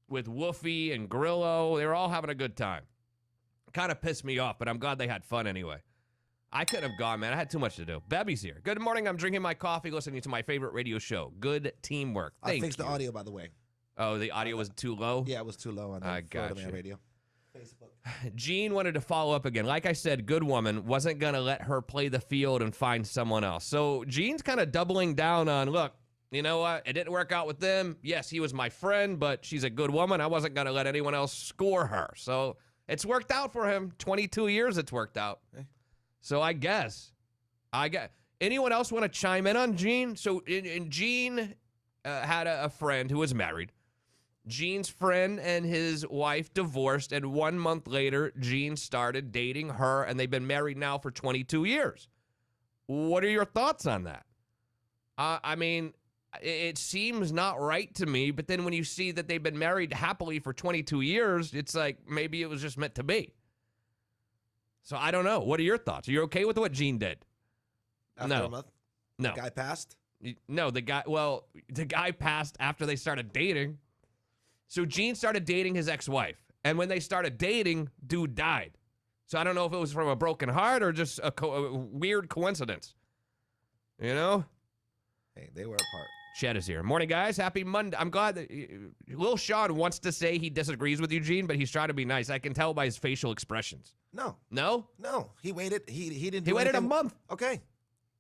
with Woofy and Grillo. They were all having a good time. Kind of pissed me off, but I'm glad they had fun anyway. I couldn't have gone, man. I had too much to do. Bebby's here. Good morning. I'm drinking my coffee, listening to my favorite radio show. Good teamwork. Thank you. I fixed the audio, by the way. Oh, the audio was too low? Yeah, it was too low on the Florida Man radio. Facebook. Jean wanted to follow up again. Like I said, good woman, wasn't going to let her play the field and find someone else. So Jean's kind of doubling down on, look, you know what? It didn't work out with them. Yes, he was my friend, but she's a good woman. I wasn't going to let anyone else score her. So it's worked out for him. 22 years it's worked out. So I guess. Anyone else want to chime in on Jean? So Jean had a friend who was married. Jean's friend and his wife divorced, and 1 month later, Jean started dating her, and they've been married now for 22 years. What are your thoughts on that? I mean, it seems not right to me, but then when you see that they've been married happily for 22 years, it's like maybe it was just meant to be. So I don't know. What are your thoughts? Are you okay with what Jean did? After a month? No. The guy passed? No, the guy passed after they started dating. So Jean started dating his ex-wife, and when they started dating, dude died. So I don't know if it was from a broken heart or just a weird coincidence. You know? Hey, they were apart. Chet is here. Morning, guys. Happy Monday. I'm glad that LilShawn wants to say he disagrees with Eugene, but he's trying to be nice. I can tell by his facial expressions. No. No? No. He waited. He didn't. He waited a month. Okay.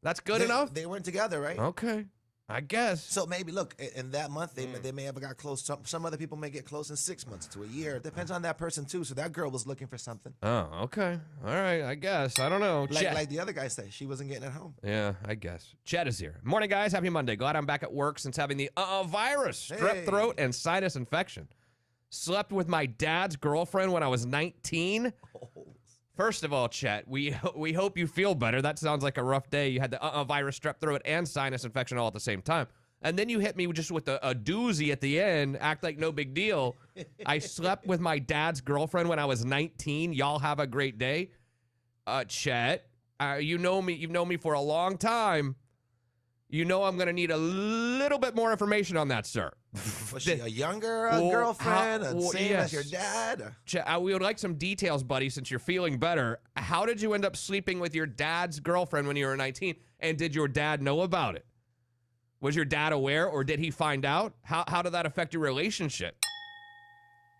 That's good enough? They weren't together, right? Okay. I guess. So maybe, look, in that month, they may have got close. Some other people may get close in 6 months to a year. It depends on that person, too. So that girl was looking for something. Oh, okay. All right, I guess. I don't know. Like the other guy said, she wasn't getting at home. Yeah, I guess. Chet is here. Morning, guys. Happy Monday. Glad I'm back at work since having the virus, strep throat, and sinus infection. Slept with my dad's girlfriend when I was 19. Oh. First of all, Chet, we hope you feel better. That sounds like a rough day. You had the virus, strep throat, and sinus infection all at the same time. And then you hit me just with a doozy at the end, act like no big deal. I slept with my dad's girlfriend when I was 19. Y'all have a great day. Chet, you know me. You've known me for a long time. You know I'm going to need a little bit more information on that, sir. Was she a younger girlfriend? Same as your dad? We would like some details, buddy, since you're feeling better. How did you end up sleeping with your dad's girlfriend when you were 19? And did your dad know about it? Was your dad aware, or did he find out? How did that affect your relationship?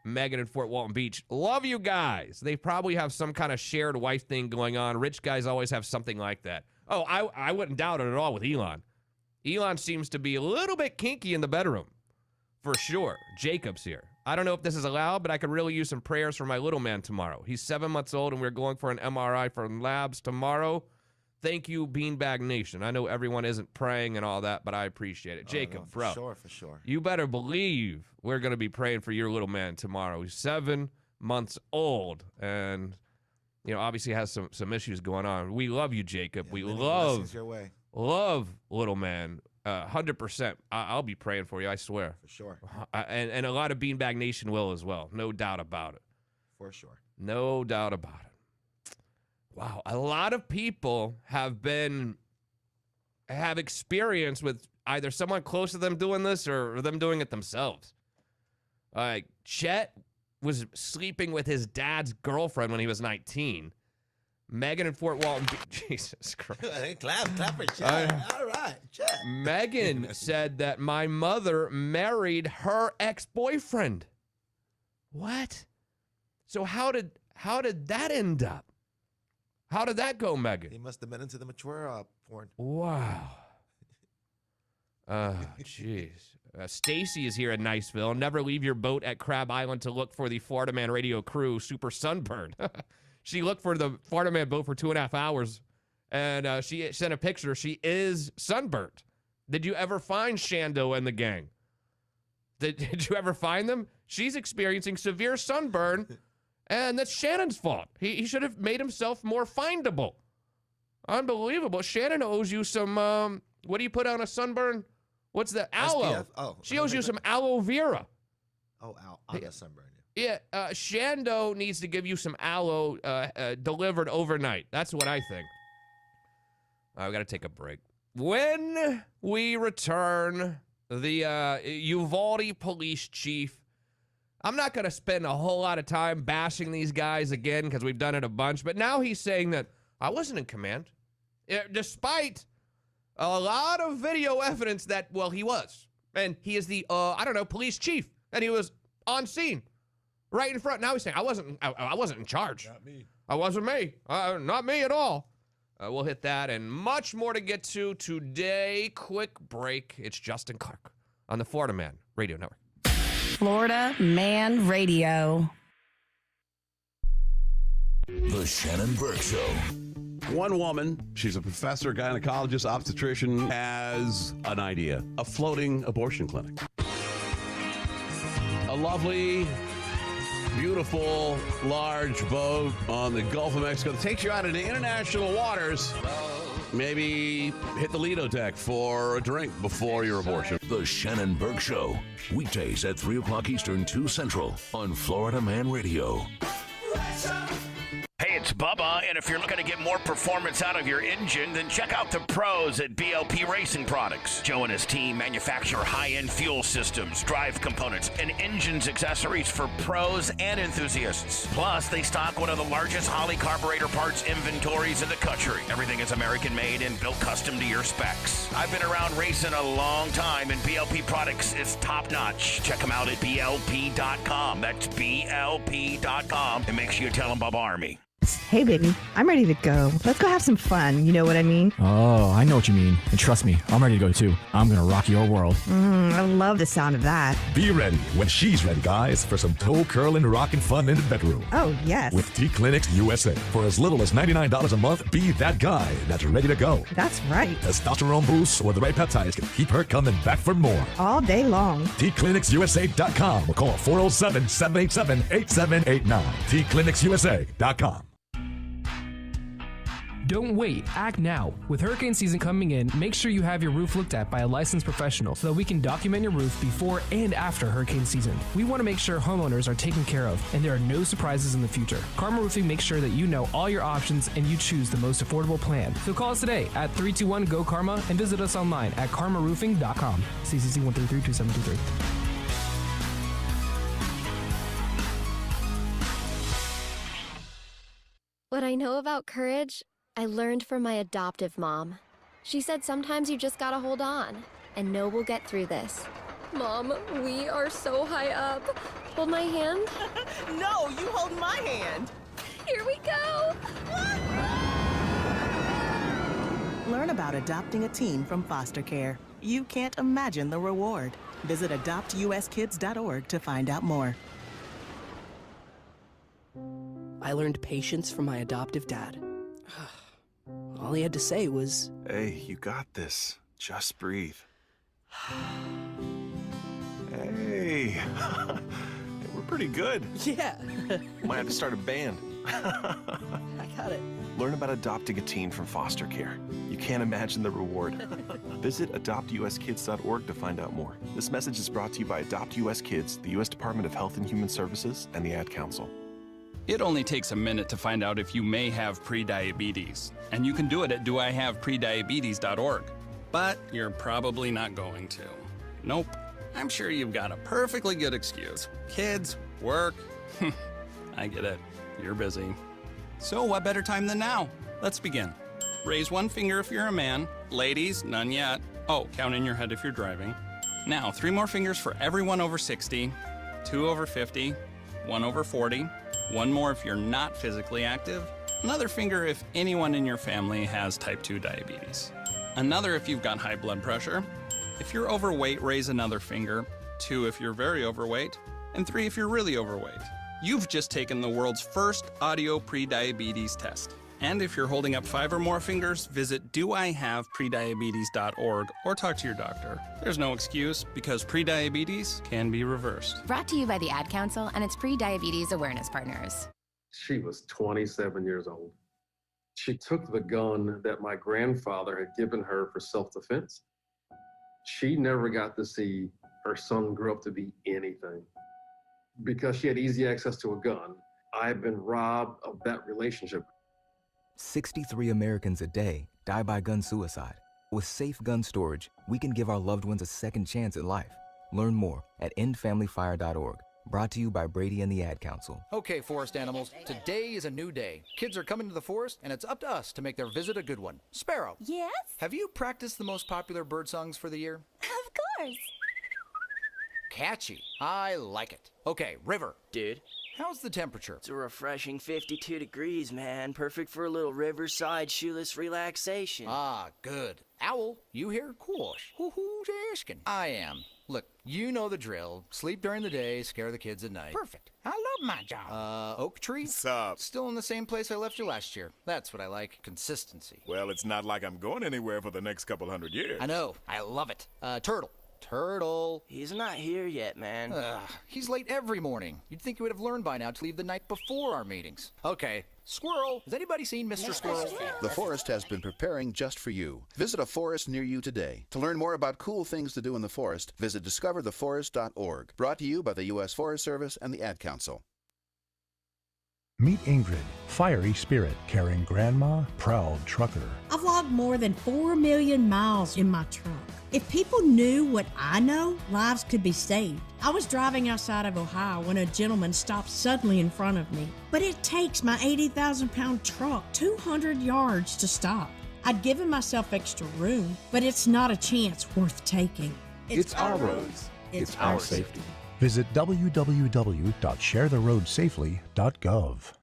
Megan in Fort Walton Beach. Love you guys. They probably have some kind of shared wife thing going on. Rich guys always have something like that. Oh, I wouldn't doubt it at all with Elon. Elon seems to be a little bit kinky in the bedroom. For sure. Jacob's here. I don't know if this is allowed, but I could really use some prayers for my little man tomorrow. He's 7 months old, and we're going for an MRI from labs tomorrow. Thank you, Beanbag Nation. I know everyone isn't praying and all that, but I appreciate it. Jacob, bro. For sure. You better believe we're going to be praying for your little man tomorrow. He's 7 months old, and obviously has some issues going on. We love you, Jacob. Yeah, we love little man. 100%. I'll be praying for you, I swear. For sure. And a lot of Beanbag Nation will as well. No doubt about it. For sure. No doubt about it. Wow. A lot of people have experience with either someone close to them doing this or them doing it themselves. Like, Chet was sleeping with his dad's girlfriend when he was 19. Megan in Fort Walton. Jesus Christ. Clap for Chet. All right, Chet. Megan said that my mother married her ex-boyfriend. What? So how did that end up? How did that go, Megan? He must have been into the mature porn. Wow. Oh, jeez. Stacy is here in Niceville. Never leave your boat at Crab Island to look for the Florida Man Radio crew super sunburned. She looked for the Florida Man boat for 2.5 hours, and she sent a picture. She is sunburnt. Did you ever find Shando and the gang? Did you ever find them? She's experiencing severe sunburn, and that's Shannon's fault. He should have made himself more findable. Unbelievable. Shannon owes you some, what do you put on a sunburn? What's the aloe? SPF? Oh, she owes you some aloe vera. Oh, I got sunburn. Yeah, Shando needs to give you some aloe delivered overnight. That's what I think. We got to take a break. When we return, the Uvalde police chief I'm not going to spend a whole lot of time bashing these guys again because we've done it a bunch, but now he's saying that I wasn't in command, despite a lot of video evidence that, well, he was. And he is the, police chief, and he was on scene right in front. Now he's saying, I wasn't in charge. Not me. I wasn't me. Not me at all. We'll hit that and much more to get to today. Quick break. It's Justin Clark on the Florida Man Radio Network. Florida Man Radio. The Shannon Burke Show. One woman, she's a professor, gynecologist, obstetrician, has an idea. A floating abortion clinic. A lovely, beautiful, large boat on the Gulf of Mexico that takes you out into international waters. Maybe hit the Lido deck for a drink before your abortion. The Shannon Burke Show. Weekdays at 3 o'clock Eastern, 2 Central on Florida Man Radio. Hey, it's Bubba, and if you're looking to get more performance out of your engine, then check out the pros at BLP Racing Products. Joe and his team manufacture high-end fuel systems, drive components, and engines accessories for pros and enthusiasts. Plus, they stock one of the largest Holley carburetor parts inventories in the country. Everything is American-made and built custom to your specs. I've been around racing a long time, and BLP Products is top-notch. Check them out at BLP.com. That's BLP.com. And make sure you tell them Bubba Army. Hey, baby, I'm ready to go. Let's go have some fun. You know what I mean? Oh, I know what you mean. And trust me, I'm ready to go too. I'm going to rock your world. I love the sound of that. Be ready when she's ready, guys, for some toe curling, rockin' fun in the bedroom. Oh, yes. With T-Clinics USA. For as little as $99 a month, be that guy that's ready to go. That's right. Testosterone boosts or the right peptides can keep her coming back for more. All day long. TClinicsUSA.com or call 407-787-8789. TClinicsUSA.com. Don't wait, act now. With hurricane season coming in, make sure you have your roof looked at by a licensed professional so that we can document your roof before and after hurricane season. We want to make sure homeowners are taken care of and there are no surprises in the future. Karma Roofing makes sure that you know all your options and you choose the most affordable plan. So call us today at 321-GO-KARMA and visit us online at karmaroofing.com. CCC 133-2723. What I know about courage, I learned from my adoptive mom. She said sometimes you just gotta hold on and know we'll get through this. Mom, we are so high up. Hold my hand. No, you hold my hand. Here we go. Learn about adopting a teen from foster care. You can't imagine the reward. Visit adoptuskids.org to find out more. I learned patience from my adoptive dad. All he had to say was, "Hey, you got this. Just breathe." Hey, we're pretty good. Yeah. Might have to start a band. I got it. Learn about adopting a teen from foster care. You can't imagine the reward. Visit adoptuskids.org to find out more. This message is brought to you by Adopt US Kids, the U.S. Department of Health and Human Services, and the Ad Council. It only takes a minute to find out if you may have prediabetes, and you can do it at doihaveprediabetes.org. But you're probably not going to. Nope. I'm sure you've got a perfectly good excuse. Kids, work. I get it. You're busy. So what better time than now? Let's begin. Raise one finger if you're a man. Ladies, none yet. Oh, count in your head if you're driving. Now, 3 more fingers for everyone over 60, 2 over 50, 1 over 40, 1 more if you're not physically active, another finger if anyone in your family has type 2 diabetes, another if you've got high blood pressure. If you're overweight, raise another finger, 2 if you're very overweight, and 3 if you're really overweight. You've just taken the world's first audio prediabetes test. And if you're holding up 5 or more fingers, visit doihaveprediabetes.org or talk to your doctor. There's no excuse because prediabetes can be reversed. Brought to you by the Ad Council and its pre-diabetes awareness partners. She was 27 years old. She took the gun that my grandfather had given her for self-defense. She never got to see her son grow up to be anything. Because she had easy access to a gun, I've been robbed of that relationship. 63 Americans a day die by gun suicide. With safe gun storage, we can give our loved ones a second chance at life. Learn more at endfamilyfire.org. Brought to you by Brady and the Ad Council. Okay, forest animals, today is a new day. Kids are coming to the forest, and it's up to us to make their visit a good one. Sparrow. Yes? Have you practiced the most popular bird songs for the year? Of course. Catchy. I like it. Okay, River. Dude. How's the temperature? It's a refreshing 52 degrees, man. Perfect for a little riverside shoeless relaxation. Ah, good. Owl, you here? Course. Who's asking? I am. Look, you know the drill. Sleep during the day, scare the kids at night. Perfect. I love my job. Oak tree? What's up? Still in the same place I left you last year. That's what I like. Consistency. Well, it's not like I'm going anywhere for the next couple hundred years. I know. I love it. Turtle. Turtle. He's not here yet, man. He's late every morning. You'd think he would have learned by now to leave the night before our meetings. Okay. Squirrel. Has anybody seen Mr. Squirrel? The forest has been preparing just for you. Visit a forest near you today. To learn more about cool things to do in the forest, visit discovertheforest.org. Brought to you by the U.S. Forest Service and the Ad Council. Meet Ingrid, fiery spirit, carrying grandma, proud trucker. I've logged more than 4 million miles in my truck. If people knew what I know, lives could be saved. I was driving outside of Ohio when a gentleman stopped suddenly in front of me. But it takes my 80,000-pound truck 200 yards to stop. I'd given myself extra room, but it's not a chance worth taking. It's our roads. It's our safety. Visit www.sharetheroadsafely.gov.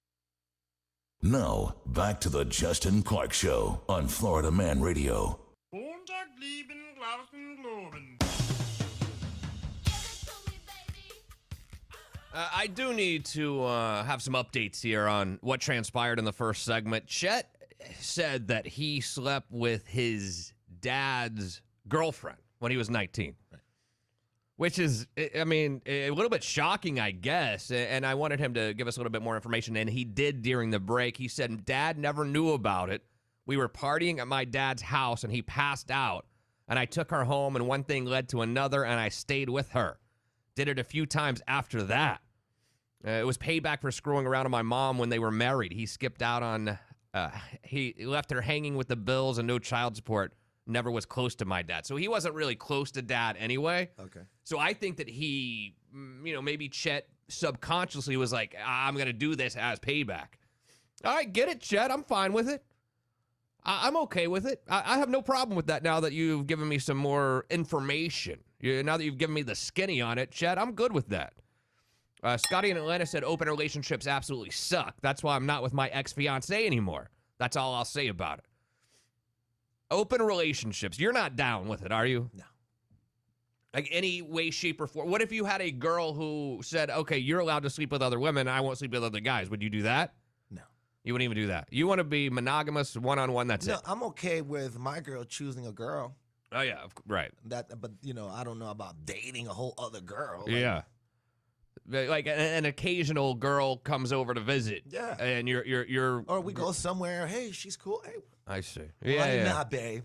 Now, back to the Justin Clark Show on Florida Man Radio. I do need to have some updates here on what transpired in the first segment. Chet said that he slept with his dad's girlfriend when he was 19. Which is, I mean, a little bit shocking, I guess. And I wanted him to give us a little bit more information, and he did during the break. He said Dad never knew about it. We were partying at my dad's house, and he passed out. And I took her home, and one thing led to another, and I stayed with her. Did it a few times after that. It was payback for screwing around with my mom when they were married. He skipped out on, he left her hanging with the bills and no child support. Never was close to my dad. So he wasn't really close to Dad anyway. Okay. So I think that he, maybe Chet subconsciously was like, I'm going to do this as payback. All right, get it, Chet. I'm fine with it. I'm okay with it. I have no problem with that now that you've given me some more information. Now that you've given me the skinny on it, Chet, I'm good with that. Scotty in Atlanta said open relationships absolutely suck. That's why I'm not with my ex-fiance anymore. That's all I'll say about it. Open relationships. You're not down with it, are you? No. Like any way, shape, or form. What if you had a girl who said, okay, you're allowed to sleep with other women, I won't sleep with other guys. Would you do that? No. You wouldn't even do that. You want to be monogamous, one-on-one, that's it. No, I'm okay with my girl choosing a girl. Oh, yeah, right. But, I don't know about dating a whole other girl. Yeah. Like an occasional girl comes over to visit. Yeah. And you're or we go somewhere. Hey, she's cool. Hey. I see. Why not, babe?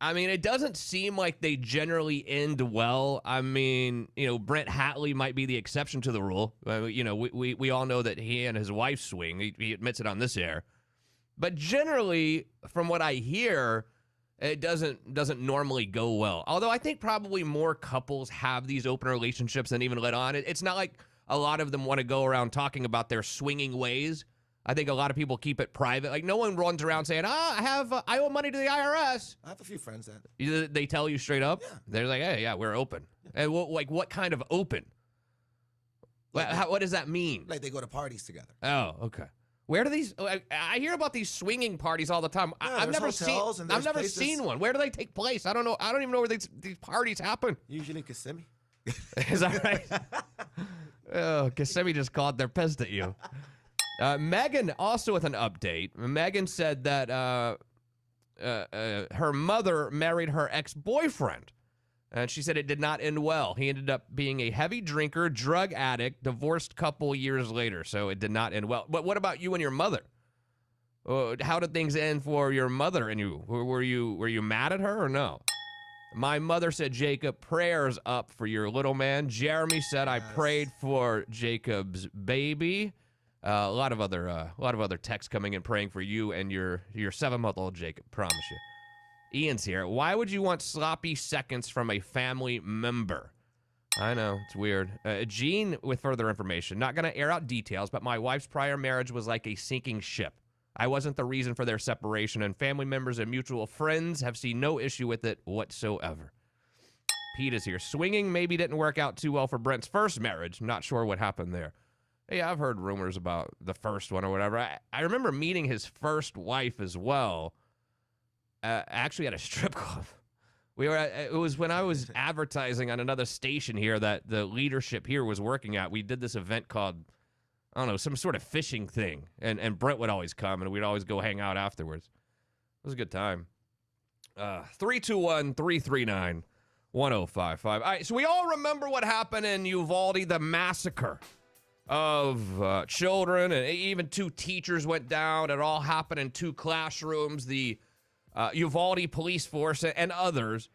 I mean, it doesn't seem like they generally end well. I mean, Brent Hatley might be the exception to the rule. We all know that he and his wife swing. He admits it on this air. But generally, from what I hear, it doesn't normally go well. Although I think probably more couples have these open relationships than even let on. It's not like a lot of them want to go around talking about their swinging ways. I think a lot of people keep it private. Like, no one runs around saying, I owe money to the IRS. I have a few friends that. They tell you straight up? Yeah. They're like, hey, yeah, we're open. Yeah. And what kind of open? What does that mean? Like they go to parties together. Oh, okay. Where do these? I hear about these swinging parties all the time. Yeah, I've never seen one. Where do they take place? I don't know. I don't even know where these parties happen. Usually in Kissimmee. Is that right? Oh, Kissimmee just called. They're pissed at you. Megan also with an update. Megan said that her mother married her ex-boyfriend. And she said it did not end well. He ended up being a heavy drinker, drug addict, divorced couple years later. So it did not end well. But what about you and your mother? How did things end for your mother and you? Were you mad at her or no? My mother said, Jacob, prayers up for your little man. Jeremy said, I prayed for Jacob's baby. A lot of other texts coming in praying for you and your 7-month-old Jacob. Promise you. Ian's here. Why would you want sloppy seconds from a family member? I know, it's weird. Gene, with further information, not going to air out details, but my wife's prior marriage was like a sinking ship. I wasn't the reason for their separation, and family members and mutual friends have seen no issue with it whatsoever. Pete is here. Swinging maybe didn't work out too well for Brent's first marriage. Not sure what happened there. Hey, I've heard rumors about the first one or whatever. I remember meeting his first wife as well, actually at a strip club. It was when I was advertising on another station here that the leadership here was working at. We did this event called, I don't know, some sort of fishing thing. And Brent would always come, and we'd always go hang out afterwards. It was a good time. 321-339-1055. All right, so we all remember what happened in Uvalde, the massacre of children, and even 2 teachers went down. It all happened in 2 classrooms. The Uvalde police force and others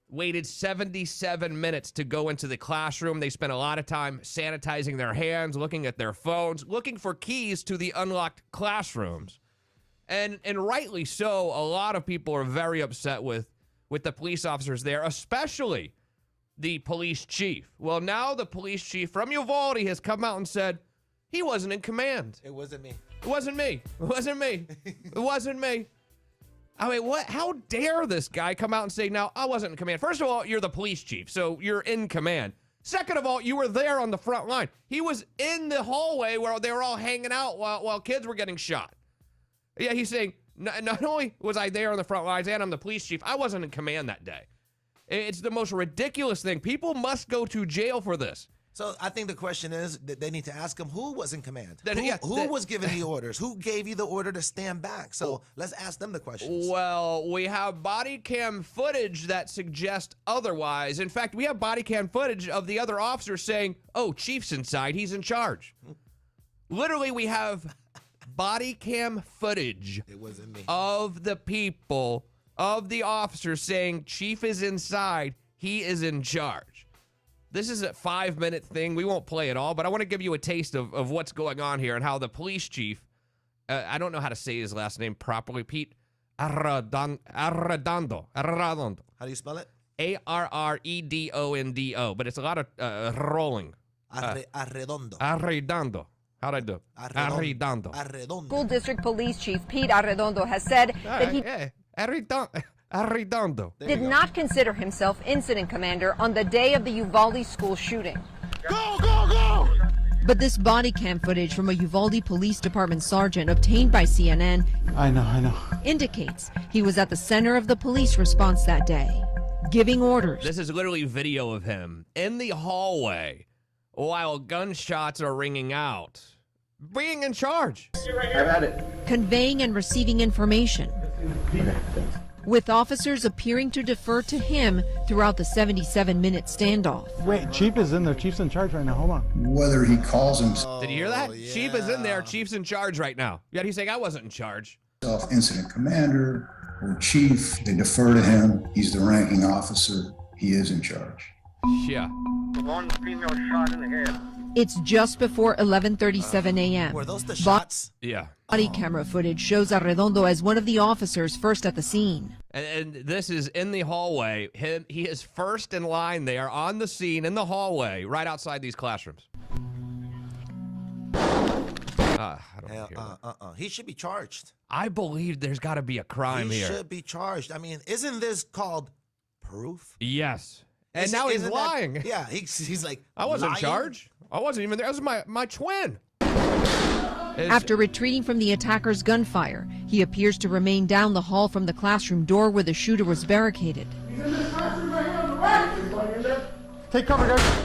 waited 77 minutes to go into the classroom. They spent a lot of time sanitizing their hands, looking at their phones, looking for keys to the unlocked classrooms. And rightly so, a lot of people are very upset with the police officers there, especially the police chief. Well, now the police chief from Uvalde has come out and said he wasn't in command. It wasn't me. It wasn't me. It wasn't me. It wasn't me. I mean, what? How dare this guy come out and say, no, I wasn't in command? First of all, you're the police chief, so you're in command. Second of all, you were there on the front line. He was in the hallway where they were all hanging out while kids were getting shot. Yeah, he's saying, not only was I there on the front lines and I'm the police chief, I wasn't in command that day. It's the most ridiculous thing. People must go to jail for this. So I think the question is that they need to ask him who was in command. Who Was giving the orders? Who gave you the order to stand back? So let's ask them the questions. Well, we have body cam footage that suggests otherwise. In fact, we have body cam footage of the other officers saying, oh, Chief's inside, he's in charge. Literally, we have body cam footage of the people, of the officers saying Chief is inside, he is in charge. This is a 5-minute thing. We won't play it all, but I want to give you a taste of what's going on here and how the police chief, I don't know how to say his last name properly, Pete Arredondo. How do you spell it? Arredondo, but it's a lot of rolling. Arredondo. How'd I do? Arredondo. School District Police Chief Pete Arredondo has said that he Arredondo did not consider himself incident commander on the day of the Uvalde school shooting. Go, go, go! But this body cam footage from a Uvalde Police Department sergeant obtained by CNN I know. indicates he was at the center of the police response that day, giving orders. This is literally video of him in the hallway while gunshots are ringing out, being in charge. I've had it. Conveying and receiving information. Okay, thanks. With officers appearing to defer to him throughout the 77-minute standoff. Wait, Chief is in there. Chief's in charge right now. Hold on. Whether he calls himself Did you hear that? Yeah. Chief is in there. Chief's in charge right now. Yeah, he's saying I wasn't in charge. incident commander or chief, they defer to him. He's the ranking officer. He is in charge. Yeah. One female shot in the head. It's just before 11:37 a.m. Were those the shots? Yeah. Body camera footage shows Arredondo as one of the officers first at the scene. And this is in the hallway. He is first in line there on the scene in the hallway right outside these classrooms. I don't care. He should be charged. I believe there's got to be a crime here. He should be charged. I mean, isn't this called proof? Yes. And now he's lying. Yeah, he's like, I wasn't lying? in charge. I wasn't even there. That was my twin. After retreating from the attacker's gunfire, he appears to remain down the hall from the classroom door where the shooter was barricaded. Take cover, guys.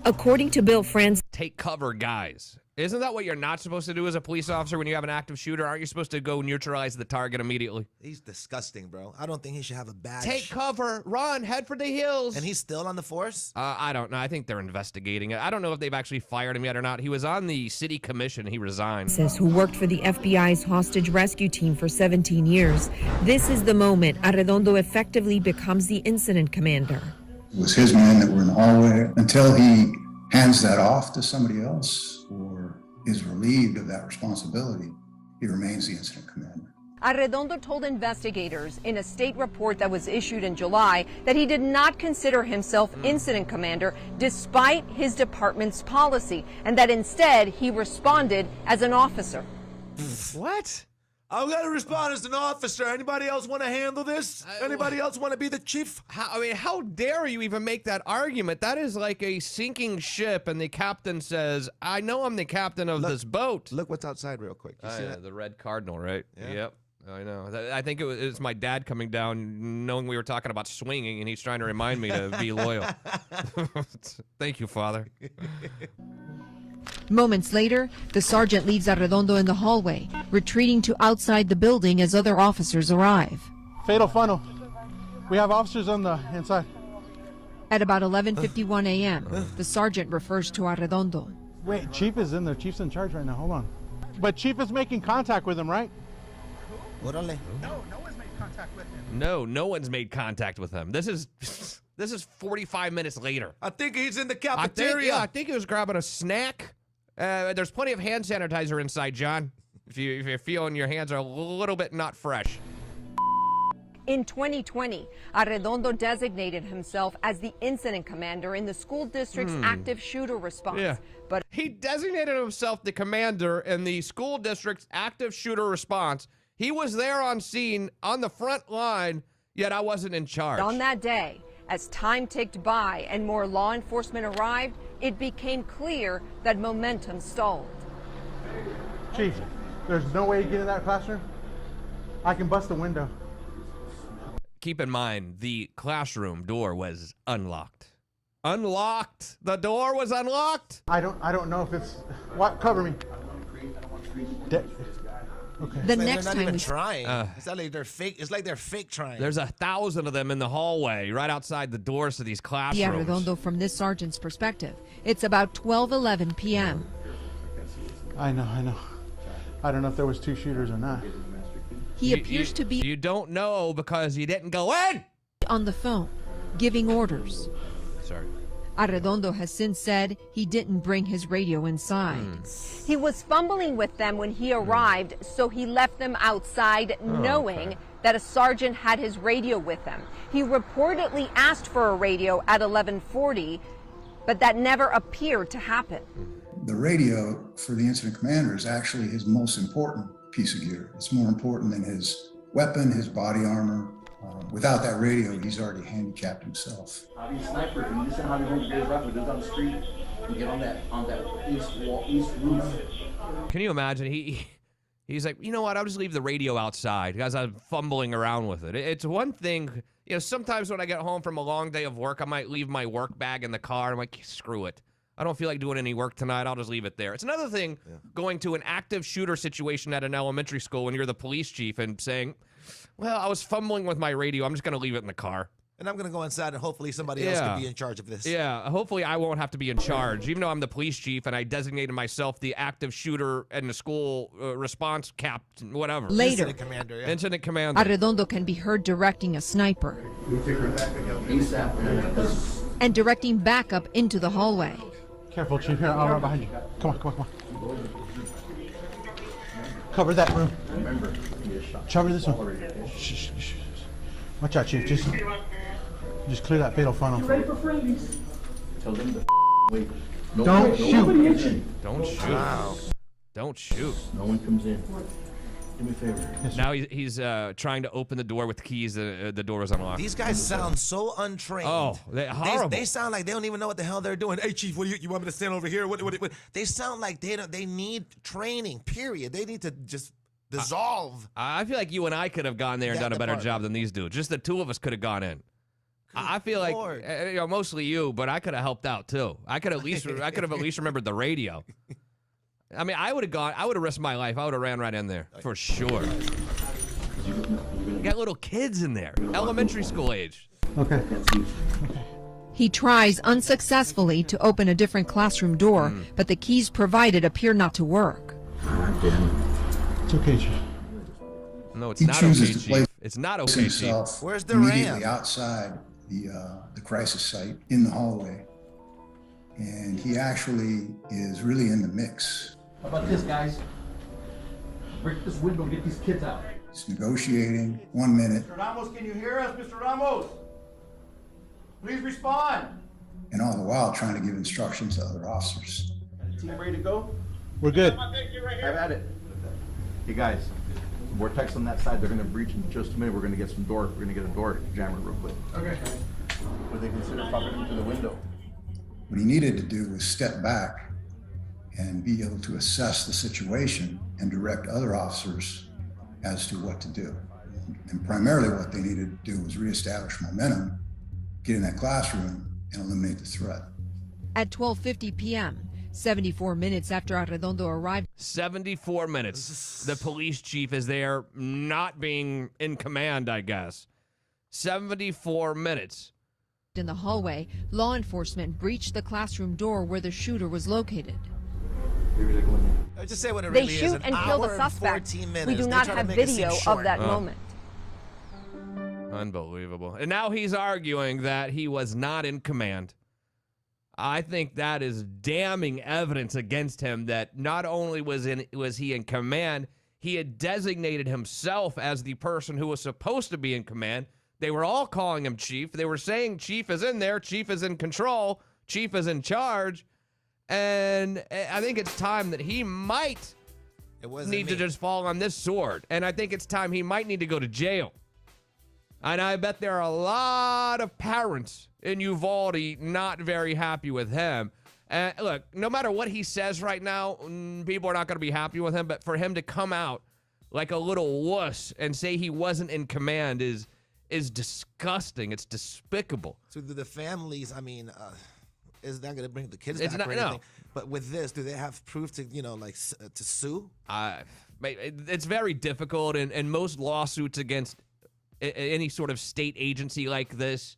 According to Bill Franz, take cover, guys. Isn't that what you're not supposed to do as a police officer when you have an active shooter? Aren't you supposed to go neutralize the target immediately? He's disgusting, bro. I don't think he should have a badge. Take cover, run, head for the hills. And he's still on the force? I don't know. I think they're investigating it. I don't know if they've actually fired him yet or not. He was on the city commission. He resigned. Says who worked for the FBI's hostage rescue team for 17 years. This is the moment Arredondo effectively becomes the incident commander. It was his men that were in the hallway until he hands that off to somebody else or is relieved of that responsibility. He remains the incident commander. Arredondo told investigators in a state report that was issued in July that he did not consider himself incident commander despite his department's policy, and that instead he responded as an officer. What? I'm gonna respond as an officer. Anybody else want to handle this? Anybody else want to be the chief? How dare you even make that argument? That is like a sinking ship, and the captain says, "I know I'm the captain of this boat." Look what's outside, real quick. You see that? The red cardinal, right? Yeah. Yep. I know. I think it was my dad coming down, knowing we were talking about swinging, and he's trying to remind me to be loyal. Thank you, Father. Moments later, the sergeant leaves Arredondo in the hallway, retreating to outside the building as other officers arrive. Fatal funnel. We have officers on the inside. At about 11:51 a.m., the sergeant refers to Arredondo. Wait, Chief is in there. Chief's in charge right now. Hold on. But Chief is making contact with him, right? Orale. No one's made contact with him. No one's made contact with him. This is 45 minutes later. I think he's in the cafeteria. I think he was grabbing a snack. There's plenty of hand sanitizer inside, John. If you're feeling your hands are a little bit not fresh. In 2020, Arredondo designated himself as the incident commander in the school district's active shooter response. Yeah. But he designated himself the commander in the school district's active shooter response. He was there on scene, on the front line, yet I wasn't in charge. on that day, as time ticked by and more law enforcement arrived, it became clear that momentum stalled. Chief, there's no way to get in that classroom. I can bust the window. Keep in mind, the classroom door was unlocked. Unlocked. The door was unlocked. I don't know if it's what. Cover me. Okay. The It's like next they're not time even we trying. It's not like they're fake. It's like they're fake trying. There's 1,000 of them in the hallway, right outside the doors to these see classrooms. Arredondo from this sergeant's perspective. It's about 12:11 p.m. I know. I don't know if there was two shooters or not. He appears to be You don't know because you didn't go in. on the phone, giving orders. Sorry. Arredondo has since said he didn't bring his radio inside. He was fumbling with them when he arrived, so he left them outside knowing that a sergeant had his radio with him. He reportedly asked for a radio at 11:40, but that never appeared to happen. The radio for the incident commander is actually his most important piece of gear. It's more important than his weapon, his body armor. Without that radio, he's already handicapped himself. Sniper, can you listen how we hold the rifle just down the street and get on that east roof? Can you imagine? He's like, you know what? I'll just leave the radio outside because I'm fumbling around with it. It's one thing, sometimes when I get home from a long day of work, I might leave my work bag in the car. I'm like, screw it. I don't feel like doing any work tonight. I'll just leave it there. It's another thing going to an active shooter situation at an elementary school when you're the police chief and saying, well, I was fumbling with my radio. I'm just going to leave it in the car. And I'm going to go inside and hopefully somebody else can be in charge of this. Yeah, hopefully I won't have to be in charge, even though I'm the police chief and I designated myself the active shooter in the school response captain, whatever. Later, Incident commander. Arredondo can be heard directing a sniper and directing backup into the hallway. Careful, Chief. Here, I'll run behind you. Come on. Cover that room. Cover this one. Shh. Watch out, Chief. Just clear that fatal funnel. You ready for freebies? Tell them to wait. Don't shoot. Don't shoot. Wow. Don't shoot. No one comes in. Do me a favor. Now he's trying to open the door with keys. The door is unlocked. These guys sound so untrained. Oh, they're horrible. They sound like they don't even know what the hell they're doing. Hey, Chief, what do you want me to stand over here? What? They sound like they need training, period. They need to just dissolve. I feel like you and I could have gone there and done a better job than these dudes. Just the two of us could have gone in. I feel like mostly you, but I could have helped out too. I could have at least remembered the radio. I mean, I would have risked my life. I would have ran right in there for sure. You got little kids in there, elementary school age. Okay. He tries unsuccessfully to open a different classroom door, but the keys provided appear not to work. It's okay, Chief. No, it's He not okay, chooses to Chief. place It's not okay, Chief. himself Where's the immediately RAM? outside the crisis site in the hallway, and he actually is really in the mix. How about this, guys? Break this window and get these kids out. He's negotiating. 1 minute. Mr. Ramos, can you hear us? Mr. Ramos, please respond. And all the while trying to give instructions to other officers. Team ready to go? We're good. Have at it. Hey guys, vortex on that side. They're going to breach in just a minute. We're going to get some door. We're going to get a door jammer real quick. Okay. Would they consider popping into the window? What he needed to do was step back and be able to assess the situation and direct other officers as to what to do. And primarily what they needed to do was reestablish momentum, get in that classroom, and eliminate the threat. At 12:50 p.m., 74 minutes after Arredondo arrived. 74 minutes. The police chief is there not being in command, I guess. 74 minutes. In the hallway, law enforcement breached the classroom door where the shooter was located. Just say what it They really is. shoot and kill the suspect. 14 minutes. We do They not try to have make it seem video of short. that moment. Unbelievable. And now he's arguing that he was not in command. I think that is damning evidence against him that not only was he in command, he had designated himself as the person who was supposed to be in command. They were all calling him chief. They were saying chief is in there, chief is in control, chief is in charge. And I think it's time that he might need to just fall on this sword. And I think it's time he might need to go to jail. And I bet there are a lot of parents in Uvalde not very happy with him. And look, no matter what he says right now, people are not going to be happy with him. But for him to come out like a little wuss and say he wasn't in command is disgusting. It's despicable. So do the families, I mean, is not going to bring the kids It's back not, or anything. no. But with this, do they have proof to, to sue? It's very difficult, and most lawsuits against any sort of state agency like this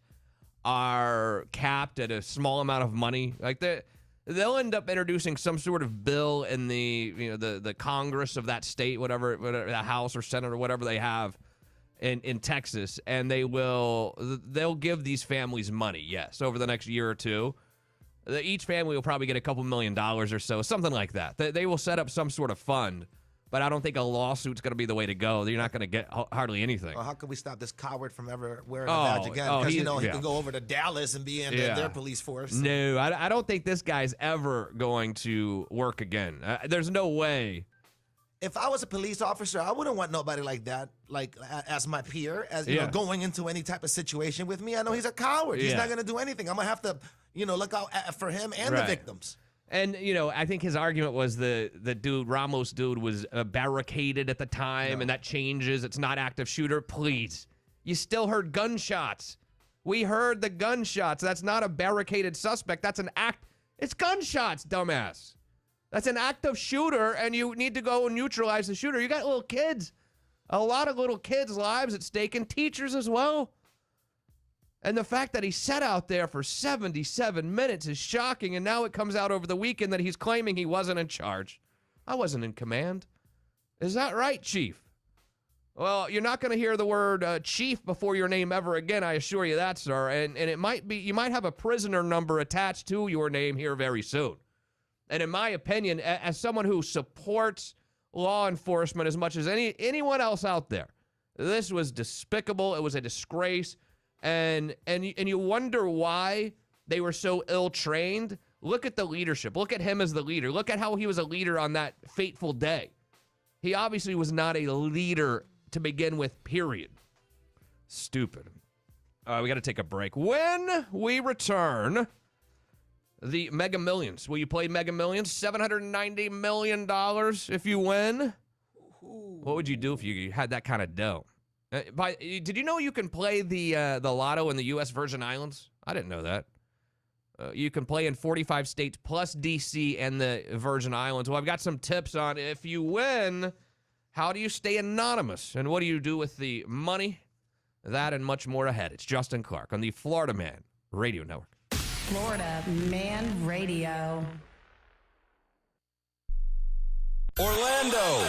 are capped at a small amount of money. Like they'll end up introducing some sort of bill in the Congress of that state, whatever the House or Senate or whatever they have in Texas, and they'll give these families money, yes, over the next year or two. Each family will probably get a couple $1 million or so, something like that. They will set up some sort of fund, but I don't think a lawsuit's going to be the way to go. You're not going to get hardly anything. Well, how can we stop this coward from ever wearing a badge again? Because, he could go over to Dallas and be in their police force. No, I don't think this guy's ever going to work again. There's no way. If I was a police officer, I wouldn't want nobody like that, as my peer, going into any type of situation with me. I know he's a coward. He's not going to do anything. I'm going to have to, look out for him and the victims. And, I think his argument was the Ramos dude was barricaded at the time, and that changes. It's not active shooter. Please. You still heard gunshots. We heard the gunshots. That's not a barricaded suspect. That's an act. It's gunshots, dumbass. That's an active shooter, and you need to go and neutralize the shooter. You got little kids. A lot of little kids' lives at stake, and teachers as well. And the fact that he sat out there for 77 minutes is shocking, and now it comes out over the weekend that he's claiming he wasn't in charge. I wasn't in command. Is that right, Chief? Well, you're not going to hear the word chief before your name ever again, I assure you that, sir. And it might be, you might have a prisoner number attached to your name here very soon. And in my opinion, as someone who supports law enforcement as much as anyone else out there, this was despicable. It was a disgrace. And you wonder why they were so ill-trained. Look at the leadership. Look at him as the leader. Look at how he was a leader on that fateful day. He obviously was not a leader to begin with, period. Stupid. We got to take a break. When we return, the Mega Millions. Will you play Mega Millions? $790 million if you win. What would you do if you had that kind of dough? Did you know you can play the Lotto in the U.S. Virgin Islands? I didn't know that. You can play in 45 states plus D.C. and the Virgin Islands. Well, I've got some tips on if you win, how do you stay anonymous? And what do you do with the money? That and much more ahead. It's Justin Clark on the Florida Man Radio Network. Florida Man Radio. Orlando.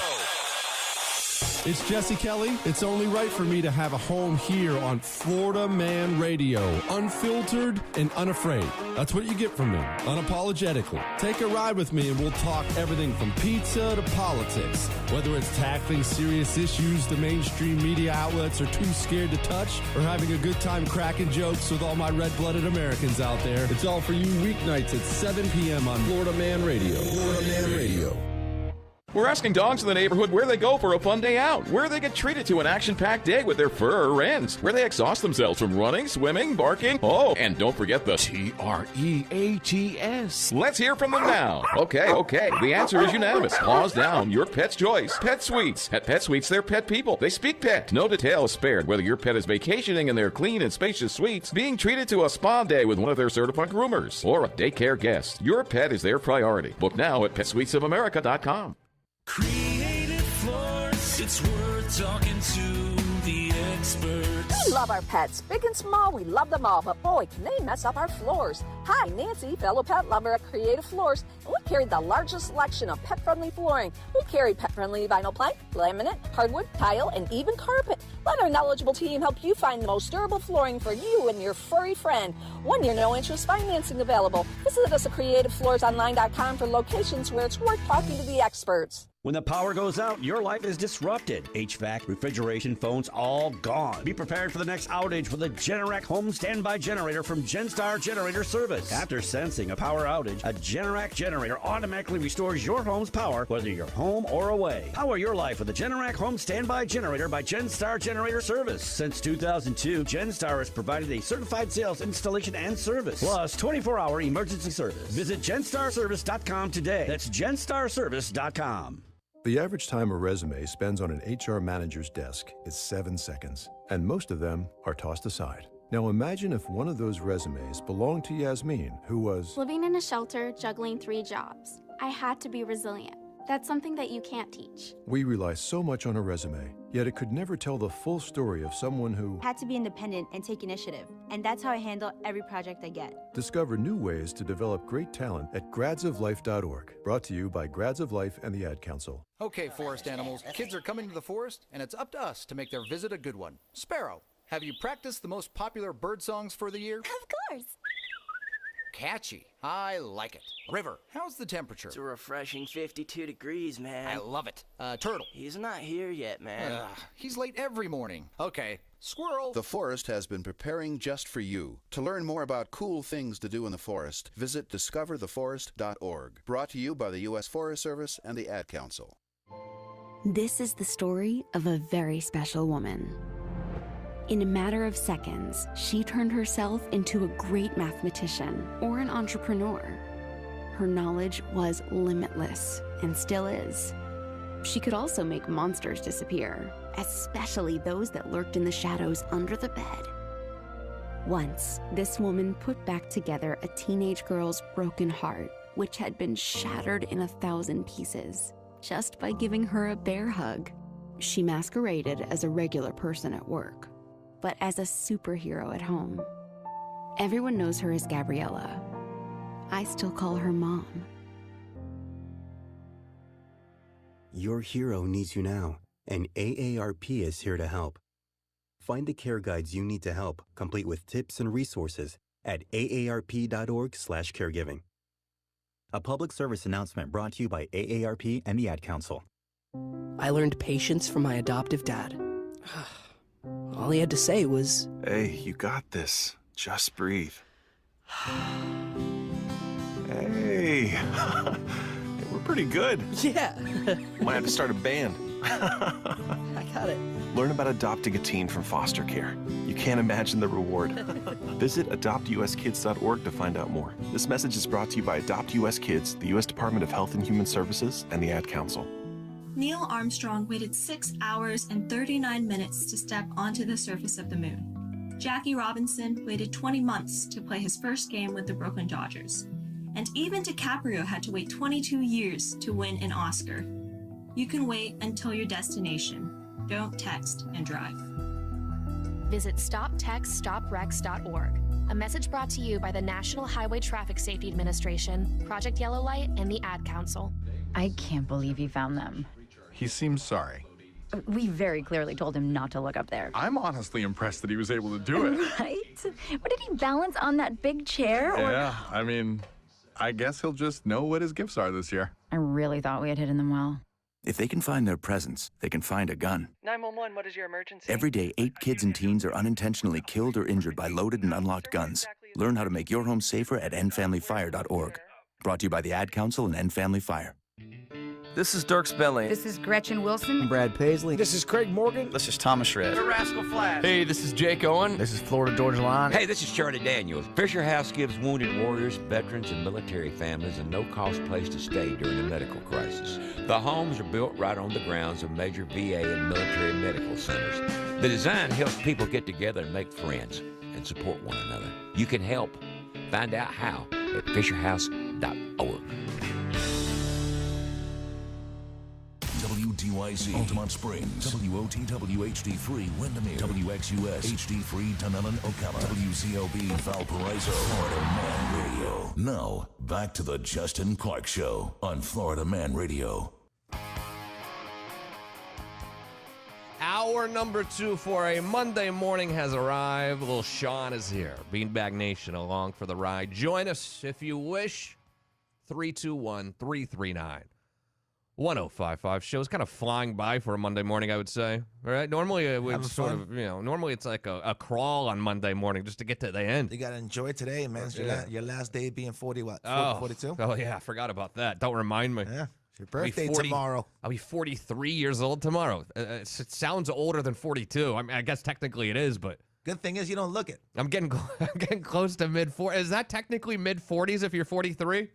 Pets. It's Jesse Kelly. It's only right for me to have a home here on Florida Man Radio. Unfiltered and unafraid. That's what you get from me, unapologetically. Take a ride with me and we'll talk everything from pizza to politics. Whether it's tackling serious issues the mainstream media outlets are too scared to touch, or having a good time cracking jokes with all my red-blooded Americans out there, it's all for you weeknights at 7 p.m. on Florida Man Radio. Florida Man Radio. We're asking dogs in the neighborhood where they go for a fun day out, where they get treated to an action-packed day with their fur or ends, where they exhaust themselves from running, swimming, barking. Oh, and don't forget the TREATS. Let's hear from them now. Okay. The answer is unanimous. Paws down. Your pet's choice. Pet Suites. At Pet Suites, they're pet people. They speak pet. No details spared. Whether your pet is vacationing in their clean and spacious suites, being treated to a spa day with one of their certified groomers, or a daycare guest, your pet is their priority. Book now at PetSuitesOfAmerica.com. Creative Floors, it's worth talking to the experts. We love our pets, big and small, we love them all, but boy, can they mess up our floors. Hi, Nancy, fellow pet lover at Creative Floors, and we carry the largest selection of pet-friendly flooring. We carry pet-friendly vinyl plank, laminate, hardwood, tile, and even carpet. Let our knowledgeable team help you find the most durable flooring for you and your furry friend. 1 year no-interest financing available. Visit us at CreativeFloorsOnline.com for locations where it's worth talking to the experts. When the power goes out, your life is disrupted. HVAC, refrigeration, phones, all gone. Be prepared for the next outage with a Generac home standby generator from GenStar Generator Service. After sensing a power outage, a Generac generator automatically restores your home's power, whether you're home or away. Power your life with a Generac home standby generator by GenStar Generator Service. Since 2002, GenStar has provided a certified sales, installation, and service, plus 24-hour emergency service. Visit GenStarService.com today. That's GenStarService.com. The average time a resume spends on an HR manager's desk is 7 seconds, and most of them are tossed aside. Now imagine if one of those resumes belonged to Yasmin, who was living in a shelter, juggling 3 jobs. I had to be resilient. That's something that you can't teach. We rely so much on a resume, yet it could never tell the full story of someone who had to be independent and take initiative. And that's how I handle every project I get. Discover new ways to develop great talent at gradsoflife.org. Brought to you by Grads of Life and the Ad Council. Okay, forest animals, kids are coming to the forest, and it's up to us to make their visit a good one. Sparrow, have you practiced the most popular bird songs for the year? Of course. Catchy. I like it. River, how's the temperature? It's a refreshing 52 degrees, man. I love it. Turtle. He's not here yet, man. He's late every morning. Okay. Squirrel. The forest has been preparing just for you. To learn more about cool things to do in the forest, visit discovertheforest.org. Brought to you by the U.S. Forest Service and the Ad Council. This is the story of a very special woman. In a matter of seconds, she turned herself into a great mathematician or an entrepreneur. Her knowledge was limitless and still is. She could also make monsters disappear, especially those that lurked in the shadows under the bed. Once, this woman put back together a teenage girl's broken heart, which had been shattered in 1,000 pieces, just by giving her a bear hug. She masqueraded as a regular person at work, but as a superhero at home. Everyone knows her as Gabriella. I still call her Mom. Your hero needs you now, and AARP is here to help. Find the care guides you need to help, complete with tips and resources at aarp.org/caregiving. A public service announcement brought to you by AARP and the Ad Council. I learned patience from my adoptive dad. All he had to say was, "Hey, you got this. Just breathe." Hey, we're pretty good. Yeah. Might have to start a band. I got it. Learn about adopting a teen from foster care. You can't imagine the reward. Visit adoptuskids.org to find out more. This message is brought to you by Adopt US Kids, the U.S. Department of Health and Human Services, and the Ad Council. Neil Armstrong waited 6 hours and 39 minutes to step onto the surface of the moon. Jackie Robinson waited 20 months to play his first game with the Brooklyn Dodgers. And even DiCaprio had to wait 22 years to win an Oscar. You can wait until your destination. Don't text and drive. Visit StopTextStopWrecks.org. A message brought to you by the National Highway Traffic Safety Administration, Project Yellow Light, and the Ad Council. I can't believe you found them. He seems sorry. We very clearly told him not to look up there. I'm honestly impressed that he was able to do it. Right? What, did he balance on that big chair? Yeah, I mean, I guess he'll just know what his gifts are this year. I really thought we had hidden them well. If they can find their presents, they can find a gun. 911, what is your emergency? Every day, 8 kids and teens are unintentionally killed or injured by loaded and unlocked guns. Learn how to make your home safer at endfamilyfire.org. Brought to you by the Ad Council and End Family Fire. This is Dirk Spelling. This is Gretchen Wilson. I'm Brad Paisley. This is Craig Morgan. This is Thomas Shred. The Rascal Flatts. Hey, this is Jake Owen. This is Florida Georgia Line. Hey, this is Charlie Daniels. Fisher House gives wounded warriors, veterans, and military families a no-cost place to stay during a medical crisis. The homes are built right on the grounds of major VA and military medical centers. The design helps people get together and make friends and support one another. You can help. Find out how at fisherhouse.org. WDYZ, Altamont Springs, WOTW HD3, Windermere, WXUS, HD3, Dunellen, Ocala, WZOB, Valparaiso, Florida Man Radio. Now, back to the Justin Clark Show on Florida Man Radio. Hour number 2 for a Monday morning has arrived. LilShawn is here. Beanbag Nation along for the ride. Join us if you wish. 321-339. 1055 show is kind of flying by for a Monday morning, I would say. All right. Normally it would sort of, normally it's like a crawl on Monday morning just to get to the end. You got to enjoy today, man. It's your last day being 40, what? 42? Oh, yeah. I forgot about that. Don't remind me. Yeah. It's your birthday tomorrow. I'll be 43 years old tomorrow. It sounds older than 42. I mean, I guess technically it is, but. Good thing is you don't look it. I'm getting close to mid-40s. Is that technically mid-40s if you're 43?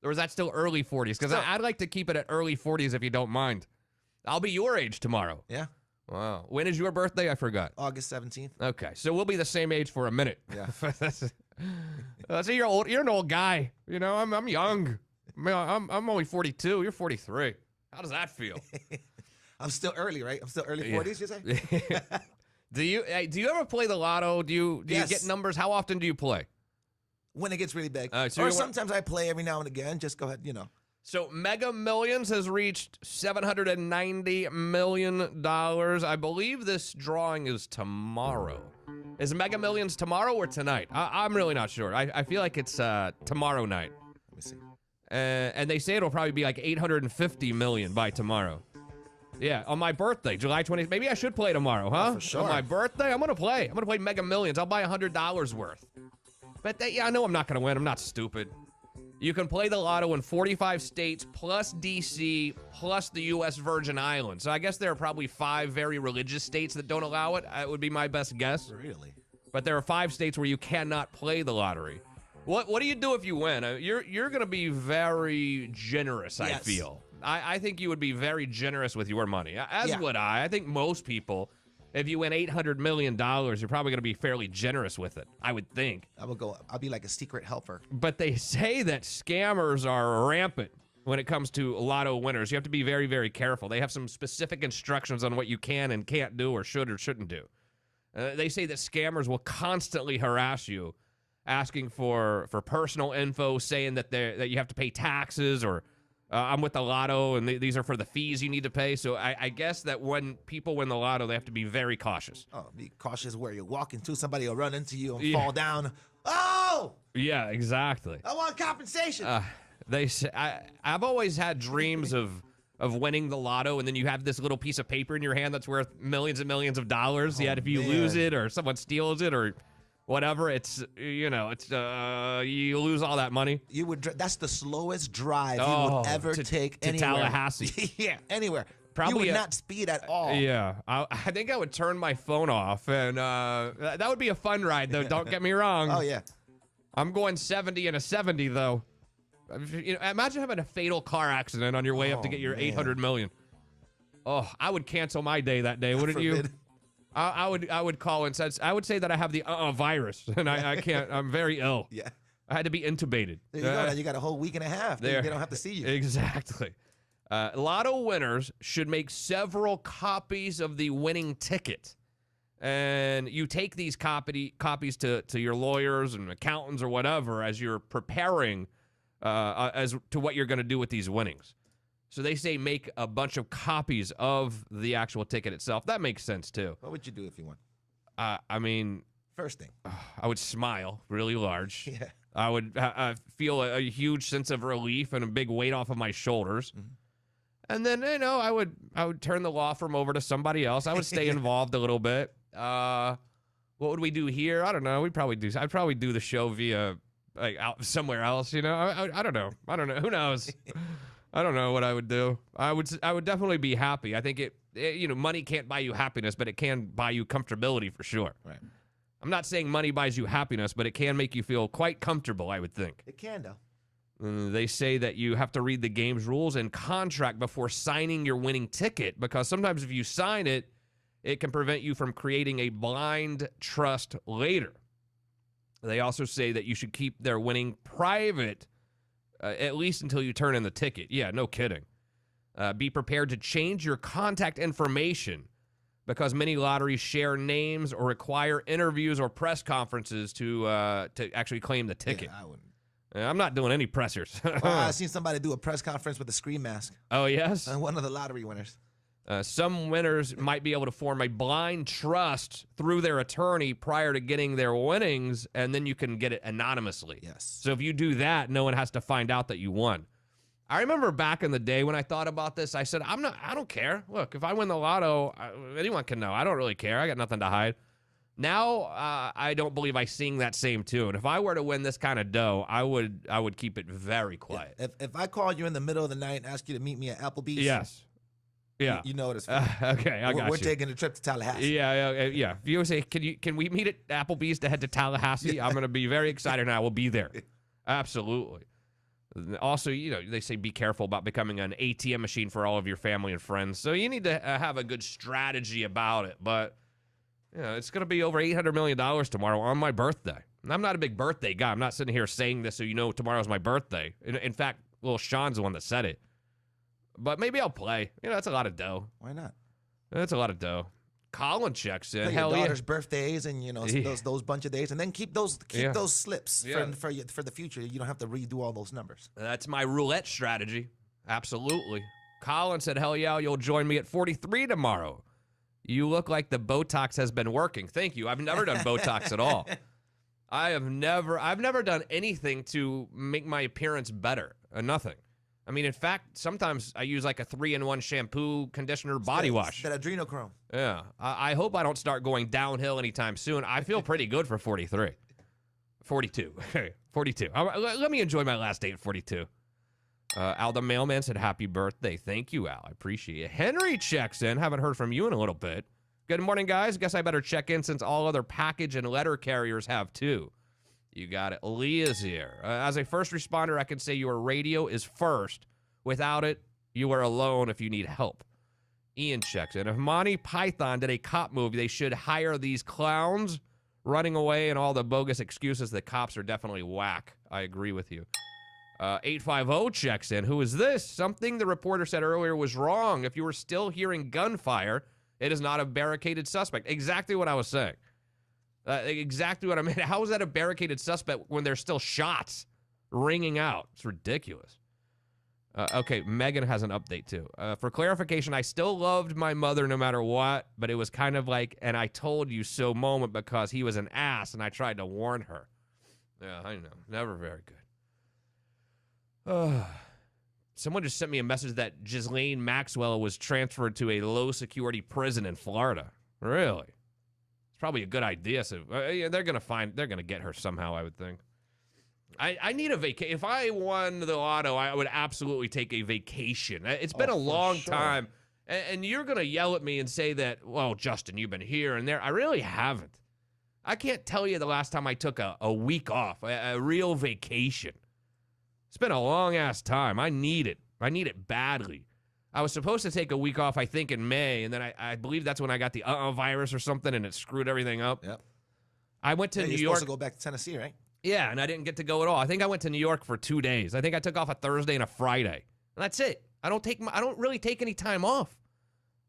Or is that still early 40s? Because I'd like to keep it at early 40s if you don't mind. I'll be your age tomorrow. Yeah. Wow. When is your birthday? I forgot. August 17th. Okay. So we'll be the same age for a minute. Yeah. So you're old. You're an old guy. You know, I'm young. I'm only 42. You're 43. How does that feel? I'm still early, right? I'm still early 40s, you say? Do you ever play the Lotto? Do you get numbers? How often do you play? When it gets really big. So or sometimes I play every now and again. Just go ahead, So Mega Millions has reached $790 million. I believe this drawing is tomorrow. Is Mega Millions tomorrow or tonight? I'm really not sure. I feel like it's tomorrow night. Let me see. And they say it'll probably be like $850 million by tomorrow. Yeah, on my birthday, July 20th. Maybe I should play tomorrow, huh? Oh, for sure. On my birthday, I'm going to play. I'm going to play Mega Millions. I'll buy $100 worth. But I know I'm not going to win. I'm not stupid. You can play the Lotto in 45 states plus D.C. plus the U.S. Virgin Islands. So I guess there are probably 5 very religious states that don't allow it. It would be my best guess. Really? But there are 5 states where you cannot play the lottery. What do you do if you win? You're going to be very generous, I feel. I think you would be very generous with your money, as would I. I think most people... If you win $800 million, you're probably going to be fairly generous with it, I would think. I'll be like a secret helper. But they say that scammers are rampant when it comes to Lotto winners. You have to be very, very careful. They have some specific instructions on what you can and can't do or should or shouldn't do. They say that scammers will constantly harass you, asking for personal info, saying that you have to pay taxes or... I'm with the Lotto, and these are for the fees you need to pay. So I guess that when people win the Lotto, they have to be very cautious. Oh, be cautious where you're walking to. Somebody will run into you and fall down. Oh! Yeah, exactly. I want compensation. They say I've always had dreams of winning the Lotto, and then you have this little piece of paper in your hand that's worth millions and millions of dollars. Yet if you lose it or someone steals it or... whatever, you lose all that money. That's the slowest drive you would ever take to anywhere. Tallahassee. Yeah, anywhere. Probably you would not speed at all. Yeah, I think I would turn my phone off, and that would be a fun ride, though. Don't get me wrong. Oh yeah, I'm going 70 in a 70 though. Imagine having a fatal car accident on your way up to get your $800 million. Oh, I would cancel my day that day, wouldn't you? I would call and say I would say that I have the virus and I can't. I'm very ill. Yeah, I had to be intubated. There you go. Now you got a whole week and a half. They don't have to see you. Exactly. Lotto winners should make several copies of the winning ticket, and you take these copies to your lawyers and accountants or whatever as you're preparing as to what you're going to do with these winnings. So they say make a bunch of copies of the actual ticket itself. That makes sense, too. What would you do if you won? I mean... First thing. I would smile really large. Yeah. I would feel a huge sense of relief and a big weight off of my shoulders. Mm-hmm. And then, I would turn the law firm over to somebody else. I would stay involved a little bit. What would we do here? I don't know. I'd probably do the show via out somewhere else, I don't know. Who knows? I don't know what I would do. I would definitely be happy. I think money can't buy you happiness, but it can buy you comfortability for sure. Right. I'm not saying money buys you happiness, but it can make you feel quite comfortable, I would think. It can, though. They say that you have to read the game's rules and contract before signing your winning ticket, because sometimes if you sign it, it can prevent you from creating a blind trust later. They also say that you should keep their winning private, at least until you turn in the ticket. Yeah, no kidding. Be prepared to change your contact information, because many lotteries share names or require interviews or press conferences to actually claim the ticket. Yeah, I wouldn't. I'm not doing any pressers. Well, I seen somebody do a press conference with a screen mask. Oh, yes? One of the lottery winners. Some winners might be able to form a blind trust through their attorney prior to getting their winnings, and then you can get it anonymously. Yes. So if you do that, no one has to find out that you won. I remember back in the day when I thought about this, I said, I don't care. Look, if I win the lotto, anyone can know. I don't really care. I got nothing to hide. Now, I don't believe I sing that same tune. If I were to win this kind of dough, I would keep it very quiet. Yeah. If I call you in the middle of the night and ask you to meet me at Applebee's. Yes. Yeah. You know what it's okay, I got you. We're taking a trip to Tallahassee. Yeah. If you say, can we meet at Applebee's to head to Tallahassee? Yeah. I'm going to be very excited and I will be there. Absolutely. Also, they say be careful about becoming an ATM machine for all of your family and friends. So you need to have a good strategy about it. But it's going to be over $800 million tomorrow on my birthday. And I'm not a big birthday guy. I'm not sitting here saying this so tomorrow's my birthday. In fact, LilShawn's the one that said it. But maybe I'll play. That's a lot of dough. Why not? That's a lot of dough. Colin checks in. Play Hell your yeah. daughter's birthdays and those bunch of days, and then keep those slips for the future. You don't have to redo all those numbers. That's my roulette strategy. Absolutely. Colin said, "Hell yeah, you'll join me at 43 tomorrow. You look like the Botox has been working." Thank you. I've never done Botox at all. I've never done anything to make my appearance better. Nothing. I mean, in fact, sometimes I use like a 3-in-1 shampoo, conditioner, body wash. That adrenochrome. Yeah. I hope I don't start going downhill anytime soon. I feel pretty good for 43. 42. 42. Let me enjoy my last day at 42. Al the mailman said, happy birthday. Thank you, Al. I appreciate it. Henry checks in. Haven't heard from you in a little bit. Good morning, guys. Guess I better check in since all other package and letter carriers have too. You got it. Leah's here. As a first responder, I can say your radio is first. Without it, you are alone if you need help. Ian checks in. If Monty Python did a cop movie, they should hire these clowns running away and all the bogus excuses. The cops are definitely whack. I agree with you. 850 checks in. Who is this? Something the reporter said earlier was wrong. If you were still hearing gunfire, it is not a barricaded suspect. Exactly what I was saying. Exactly what I meant. How is that a barricaded suspect when there's still shots ringing out? It's ridiculous. Okay, Megan has an update too. For clarification, I still loved my mother no matter what, but it was kind of like an I told you so moment because he was an ass and I tried to warn her. Yeah, I know. Never very good. Someone just sent me a message that Ghislaine Maxwell was transferred to a low-security prison in Florida. Really? It's probably a good idea. So they're gonna get her somehow, I would think. I need a vacation. If I won the lotto, I would absolutely take a vacation. It's been a long time, and you're gonna yell at me and say that, well, Justin, you've been here and there. I really haven't. I can't tell you the last time I took a week off, a real vacation. It's been a long-ass time. I need it. I need it badly. I was supposed to take a week off, I think, in May, and then I believe that's when I got the virus or something, and it screwed everything up. Yep. I went to New York. You're supposed to go back to Tennessee, right? Yeah, and I didn't get to go at all. I think I went to New York for 2 days. I think I took off a Thursday and a Friday. And that's it. I don't really take any time off.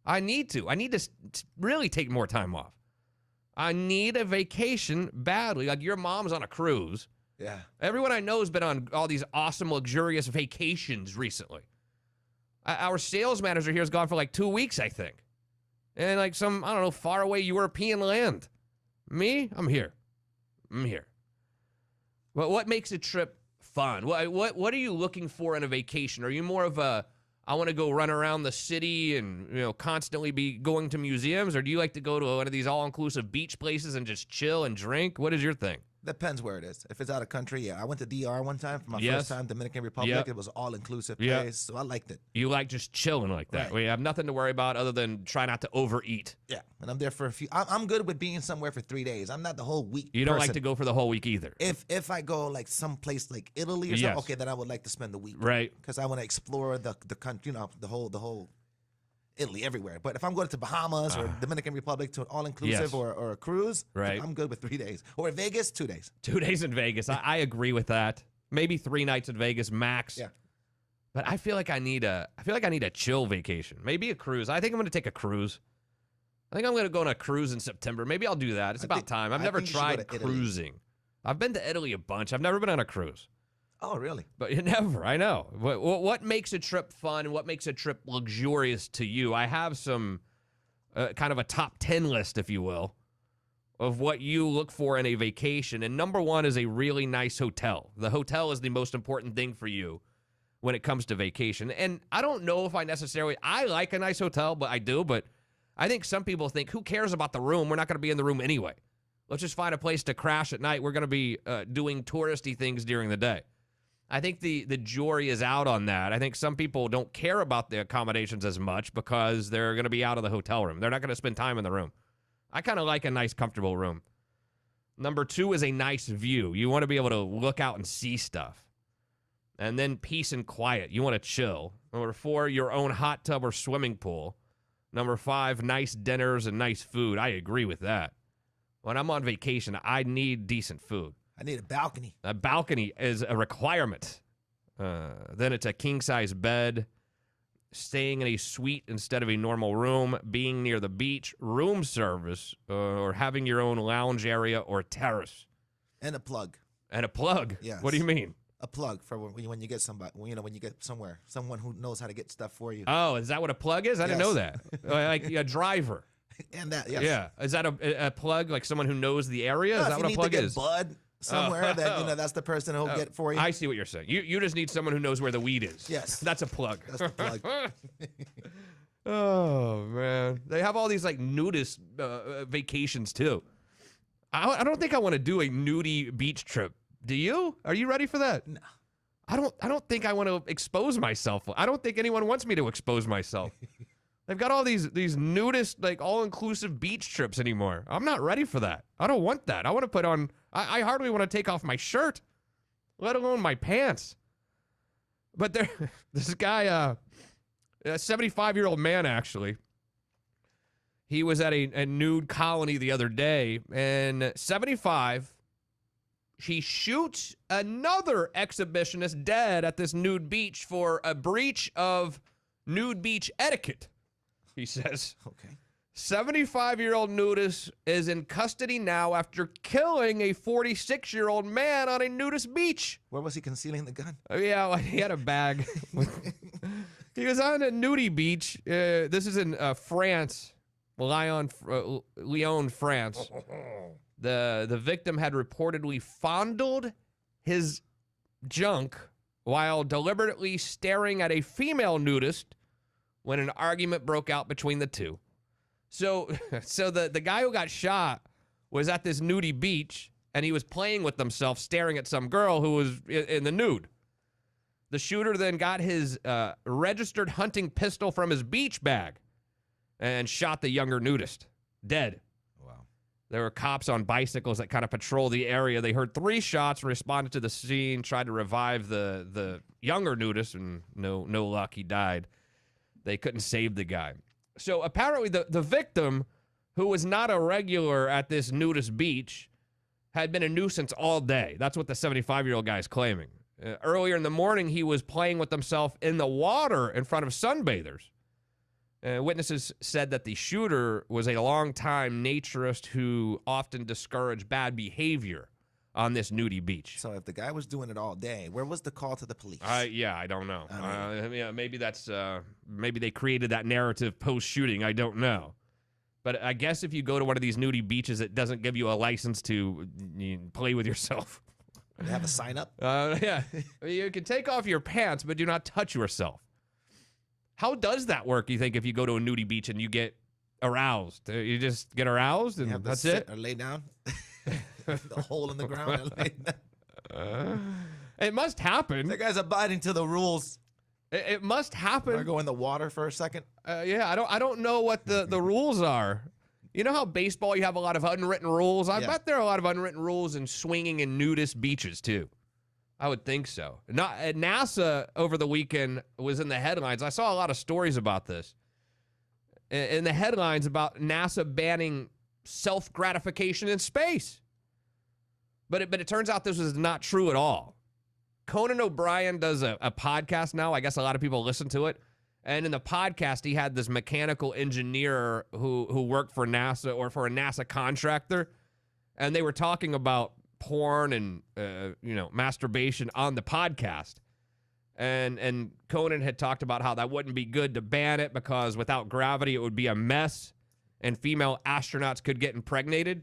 I need to. I need to really take more time off. I need a vacation badly. Like your mom's on a cruise. Yeah. Everyone I know has been on all these awesome, luxurious vacations recently. Our sales manager here is gone for like 2 weeks, I think. And like some, I don't know, faraway European land. Me, I'm here. Well, what makes a trip fun? What are you looking for in a vacation? Are you more of a, I want to go run around the city and, constantly be going to museums? Or do you like to go to one of these all-inclusive beach places and just chill and drink? What is your thing? Depends where it is. If it's out of country, yeah. I went to DR one time for my Yes. first time, Dominican Republic. Yep. It was all-inclusive Yep. place, so I liked it. You like just chilling like that. Right. We have nothing to worry about other than try not to overeat. Yeah, and I'm there for a few. I'm good with being somewhere for 3 days. I'm not the whole week. You don't like person. to go for the whole week either. If I go like someplace like Italy or Yes. something, okay, then I would like to spend the week. Right. Because I want to explore the country, the whole Italy, everywhere. But if I'm going to Bahamas or Dominican Republic to an all-inclusive Yes. or a cruise, Right. I'm good with 3 days. Or Vegas, 2 days. 2 days in Vegas. I agree with that. Maybe 3 nights in Vegas max. Yeah. But I feel like I need a chill vacation. Maybe a cruise. I think I'm going to take a cruise. I think I'm going to go on a cruise in September. Maybe I'll do that. It's about time. I've I never think you should go tried to Italy. cruising. I've been to Italy a bunch. I've never been on a cruise. Oh, really? But never. I know. What makes a trip fun? What makes a trip luxurious to you? I have some kind of a top 10 list, if you will, of what you look for in a vacation. And number one is a really nice hotel. The hotel is the most important thing for you when it comes to vacation. And I don't know if I like a nice hotel, but I do. But I think some people think, who cares about the room? We're not going to be in the room anyway. Let's just find a place to crash at night. We're going to be doing touristy things during the day. I think the jury is out on that. I think some people don't care about the accommodations as much because they're going to be out of the hotel room. They're not going to spend time in the room. I kind of like a nice, comfortable room. Number two is a nice view. You want to be able to look out and see stuff. And then peace and quiet. You want to chill. Number four, your own hot tub or swimming pool. Number five, nice dinners and nice food. I agree with that. When I'm on vacation, I need decent food. I need a balcony. A balcony is a requirement. Then it's a king-size bed, staying in a suite instead of a normal room, being near the beach, room service, or having your own lounge area or terrace. And a plug. And a plug? Yes. What do you mean? A when you get somebody, when you get somewhere, someone who knows how to get stuff for you. Oh, is that what a plug is? I didn't know that. Like a driver. And that, yes. Yeah. Is that a plug, like someone who knows the area? No, Is that what a plug if you need is? to get bud somewhere, that's the person who'll get for you. I see what you're saying. You just need someone who knows where the weed is. Yes. That's a plug. That's the plug. Oh, man. They have all these, like, nudist vacations, too. I don't think I want to do a nudie beach trip. Do you? Are you ready for that? No. I don't think I want to expose myself. I don't think anyone wants me to expose myself. They've got all these nudist, like, all-inclusive beach trips anymore. I'm not ready for that. I don't want that. I want to put on... I hardly want to take off my shirt, let alone my pants. But this guy, a 75-year-old man, actually, he was at a nude colony the other day, and 75, he shoots another exhibitionist dead at this nude beach for a breach of nude beach etiquette. He says, okay. 75-year-old nudist is in custody now after killing a 46-year-old man on a nudist beach. Where was he concealing the gun? Yeah, well, he had a bag. He was on a nudie beach. This is in France, Lyon, France. The victim had reportedly fondled his junk while deliberately staring at a female nudist when an argument broke out between the two. So the guy who got shot was at this nudie beach, and he was playing with himself, staring at some girl who was in the nude. The shooter then got his registered hunting pistol from his beach bag and shot the younger nudist, dead. Wow. There were cops on bicycles that kind of patrol the area. They heard 3 shots, responded to the scene, tried to revive the younger nudist, and no luck, he died. They couldn't save the guy. So apparently the victim, who was not a regular at this nudist beach, had been a nuisance all day. That's what the 75-year-old guy is claiming. Earlier in the morning, he was playing with himself in the water in front of sunbathers. Witnesses said that the shooter was a longtime naturist who often discouraged bad behavior on this nudie beach. So if the guy was doing it all day, where was the call to the police? Yeah, I don't know. Maybe that's maybe they created that narrative post-shooting. I don't know. But I guess if you go to one of these nudie beaches, it doesn't give you a license to play with yourself. They have a sign up? Yeah. You can take off your pants, but do not touch yourself. How does that work, you think, if you go to a nudie beach and you get aroused? You just get aroused and that's it? Or lay down? The hole in the ground and lay down? It must happen. That guy's abiding to the rules. It must happen. I go in the water for a second? Yeah, I don't know what the rules are. You know how baseball, you have a lot of unwritten rules? I bet there are a lot of unwritten rules in swinging in nudist beaches, too. I would think so. NASA over the weekend was in the headlines. I saw a lot of stories about this. In the headlines about NASA banning self-gratification in space. But it turns out this was not true at all. Conan O'Brien does a podcast now. I guess a lot of people listen to it. And in the podcast, he had this mechanical engineer who worked for NASA or for a NASA contractor. And they were talking about porn and, masturbation on the podcast. And Conan had talked about how that wouldn't be good to ban it because without gravity, it would be a mess. And female astronauts could get impregnated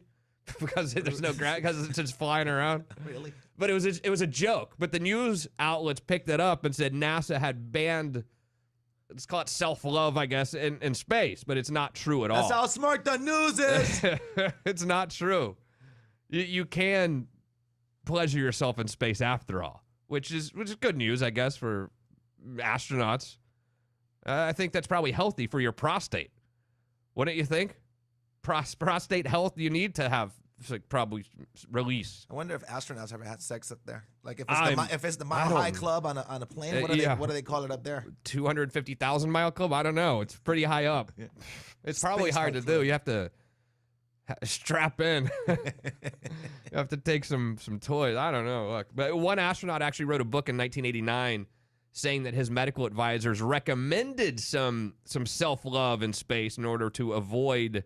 because there's no gravity, because it's just flying around. Really? But it was a joke. But the news outlets picked it up and said NASA had banned, let's call it self-love, I guess, in space. But it's not true at all. That's how smart the news is. It's not true. You can pleasure yourself in space after all, which is good news, I guess, for astronauts. I think that's probably healthy for your prostate. Wouldn't you think? Prostate health, you need to have probably release. I wonder if astronauts ever had sex up there. Like if it's the Mile High Club on a plane, what do they call it up there? 250,000 mile club? I don't know. It's pretty high up. Yeah. It's probably hard to do. You have to strap in. You have to take some toys. I don't know. Look, but one astronaut actually wrote a book in 1989 saying that his medical advisors recommended some self-love in space in order to avoid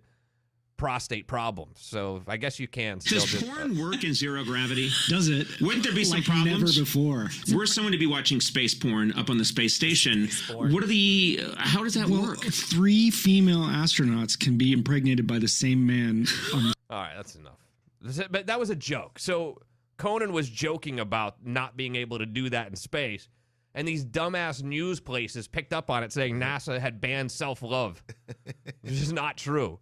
prostate problems. So I guess you can still Does porn work in zero gravity? Does it? Wouldn't there be some like problems? Never before. We're someone to be watching space porn up on the space station. How does that work? 3 female astronauts can be impregnated by the same man. All right, that's enough. But that was a joke. So Conan was joking about not being able to do that in space. And these dumbass news places picked up on it saying NASA had banned self-love. Which is not true.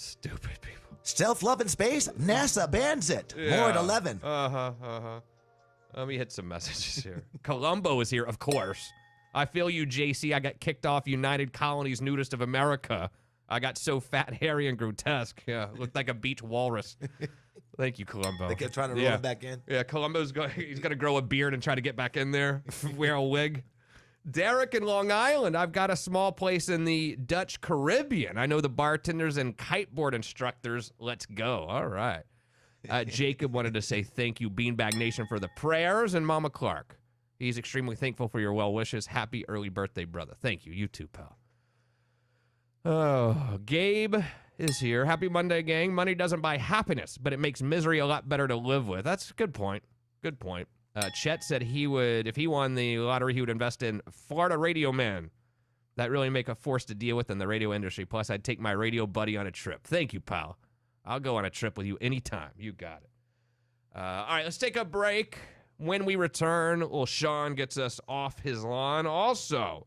Stupid people. Self-love in space? NASA bans it. Yeah. More at 11. Let me hit some messages here. Columbo is here, of course. I feel you, JC. I got kicked off United Colonies Nudist of America. I got so fat, hairy, and grotesque. Yeah, looked like a beach walrus. Thank you, Columbo. They kept trying to roll him back in. Yeah, Columbo's he's going to grow a beard and try to get back in there, wear a wig. Derek in Long Island, I've got a small place in the Dutch Caribbean. I know the bartenders and kiteboard instructors. Let's go. All right. Jacob wanted to say thank you, Beanbag Nation, for the prayers, and Mama Clark. He's extremely thankful for your well wishes. Happy early birthday, brother. Thank you. You too, pal. Oh, Gabe is here. Happy Monday, gang. Money doesn't buy happiness, but it makes misery a lot better to live with. That's a good point. Good point. Chet said he would, if he won the lottery, he would invest in Florida Radio Man. That really make a force to deal with in the radio industry. Plus, I'd take my radio buddy on a trip. Thank you, pal. I'll go on a trip with you anytime. You got it. All right, let's take a break. When we return, LilShawn gets us off his lawn. Also,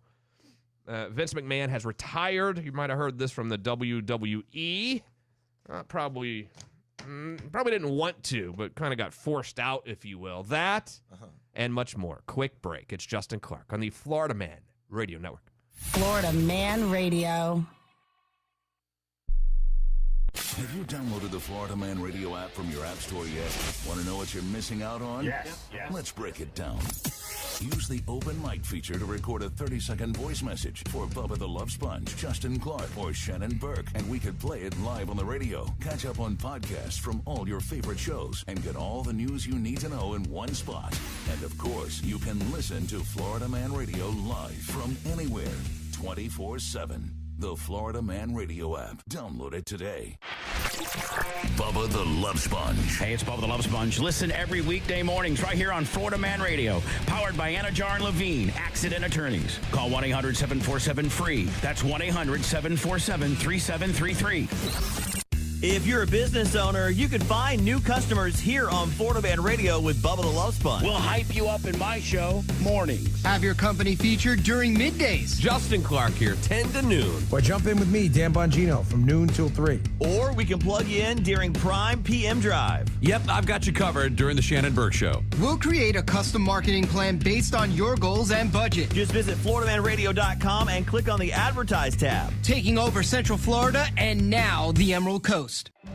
Vince McMahon has retired. You might have heard this from the WWE. Probably didn't want to, but kind of got forced out, if you will. That and much more. Quick break. It's Justin Clark on the Florida Man Radio Network. Florida Man Radio. Have you downloaded the Florida Man Radio app from your app store yet? Want to know what you're missing out on? Yes. Let's break it down. Use the open mic feature to record a 30-second voice message for Bubba the Love Sponge, Justin Clark, or Shannon Burke, and we could play it live on the radio. Catch up on podcasts from all your favorite shows and get all the news you need to know in one spot. And of course, you can listen to Florida Man Radio live from anywhere, 24/7. The Florida Man Radio app. Download it today. Bubba the Love Sponge. Hey, it's Bubba the Love Sponge. Listen every weekday mornings right here on Florida Man Radio. Powered by Anna Jar and Levine, Accident Attorneys. Call 1-800-747-FREE. That's 1-800-747-3733. If you're a business owner, you can find new customers here on Florida Man Radio with Bubba the Love Sponge. We'll hype you up in my show, mornings. Have your company featured during middays. Justin Clark here, 10 to noon. Or jump in with me, Dan Bongino, from noon till 3. Or we can plug you in during prime PM drive. Yep, I've got you covered during the Shannon Burke Show. We'll create a custom marketing plan based on your goals and budget. Just visit FloridaManRadio.com and click on the Advertise tab. Taking over Central Florida and now the Emerald Coast.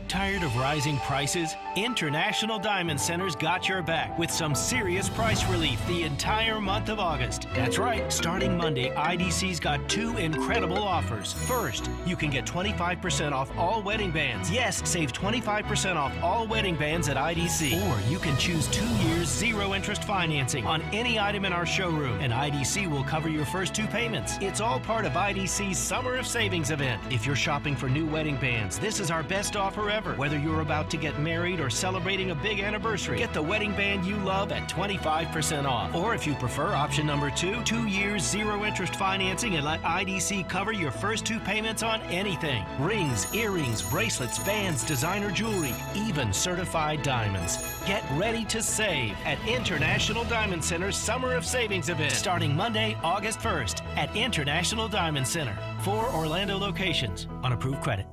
Tired of rising prices? International Diamond Center's got your back with some serious price relief the entire month of August. That's right, starting Monday, IDC's got 2 incredible offers. First, you can get 25% off all wedding bands. Yes, save 25% off all wedding bands at IDC. Or you can choose 2 years, 0 interest financing on any item in our showroom, and IDC will cover your first 2 payments. It's all part of IDC's Summer of Savings event. If you're shopping for new wedding bands, this is our best offer ever. Whether you're about to get married or celebrating a big anniversary, get the wedding band you love at 25% off. Or if you prefer option number 2, 2 years, 0 interest financing, and let IDC cover your first 2 payments on anything. Rings, earrings, bracelets, bands, designer jewelry, even certified diamonds. Get ready to save at International Diamond Center's Summer of Savings event, starting Monday, August 1st at International Diamond Center. 4 Orlando locations on approved credit.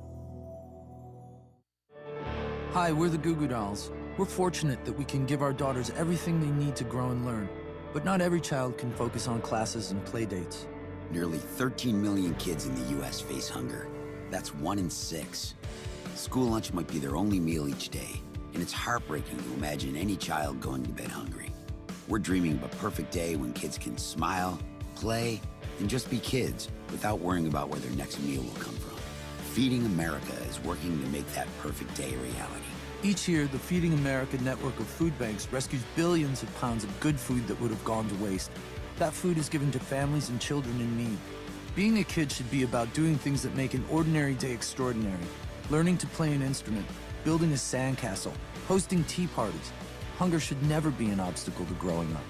Hi, we're the Goo Goo Dolls. We're fortunate that we can give our daughters everything they need to grow and learn. But not every child can focus on classes and play dates. Nearly 13 million kids in the U.S. face hunger. That's 1 in 6. School lunch might be their only meal each day, and it's heartbreaking to imagine any child going to bed hungry. We're dreaming of a perfect day when kids can smile, play, and just be kids without worrying about where their next meal will come from. Feeding America is working to make that perfect day a reality. Each year, the Feeding America network of food banks rescues billions of pounds of good food that would have gone to waste. That food is given to families and children in need. Being a kid should be about doing things that make an ordinary day extraordinary. Learning to play an instrument, building a sandcastle, hosting tea parties. Hunger should never be an obstacle to growing up.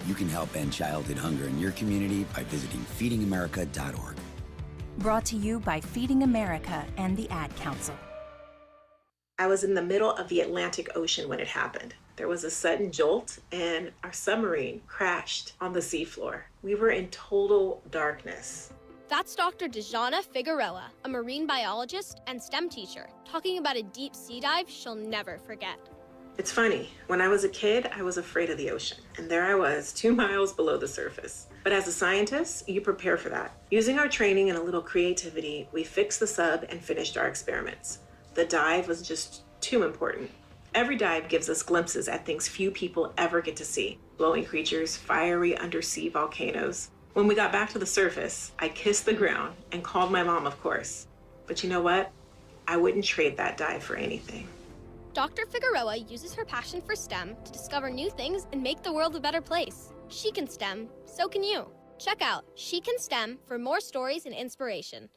You can help end childhood hunger in your community by visiting feedingamerica.org. Brought to you by Feeding America and the Ad Council. I was in the middle of the Atlantic Ocean when it happened. There was a sudden jolt and our submarine crashed on the seafloor. We were in total darkness. That's Dr. Dejana Figueroa, a marine biologist and STEM teacher, talking about a deep sea dive she'll never forget. It's funny, when I was a kid, I was afraid of the ocean. And there I was, 2 miles below the surface. But as a scientist, you prepare for that. Using our training and a little creativity, we fixed the sub and finished our experiments. The dive was just too important. Every dive gives us glimpses at things few people ever get to see. Glowing creatures, fiery undersea volcanoes. When we got back to the surface, I kissed the ground and called my mom, of course. But you know what? I wouldn't trade that dive for anything. Dr. Figueroa uses her passion for STEM to discover new things and make the world a better place. She can STEM, so can you. Check out She Can STEM for more stories and inspiration.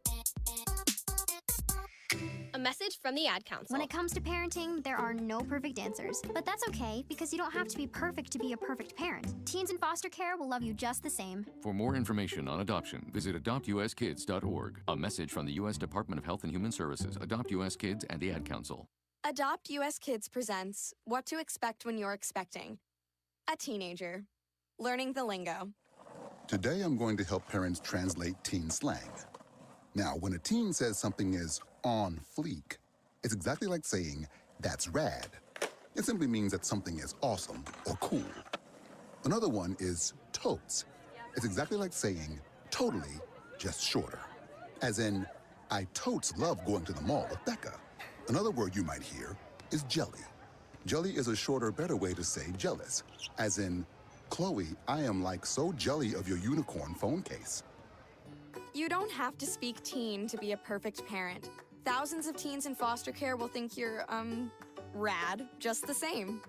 A message from the Ad Council. When it comes to parenting, there are no perfect answers. But that's okay, because you don't have to be perfect to be a perfect parent. Teens in foster care will love you just the same. For more information on adoption, visit adoptuskids.org. A message from the U.S. Department of Health and Human Services, Adopt U.S. Kids, and the Ad Council. Adopt U.S. Kids presents What to Expect When You're Expecting. A teenager. Learning the lingo. Today I'm going to help parents translate teen slang. Now, when a teen says something is on fleek, it's exactly like saying, that's rad. It simply means that something is awesome or cool. Another one is totes. It's exactly like saying, totally, just shorter. As in, I totes love going to the mall with Becca. Another word you might hear is jelly. Jelly is a shorter, better way to say jealous. As in, Chloe, I am like so jelly of your unicorn phone case. You don't have to speak teen to be a perfect parent. Thousands of teens in foster care will think you're, rad, just the same.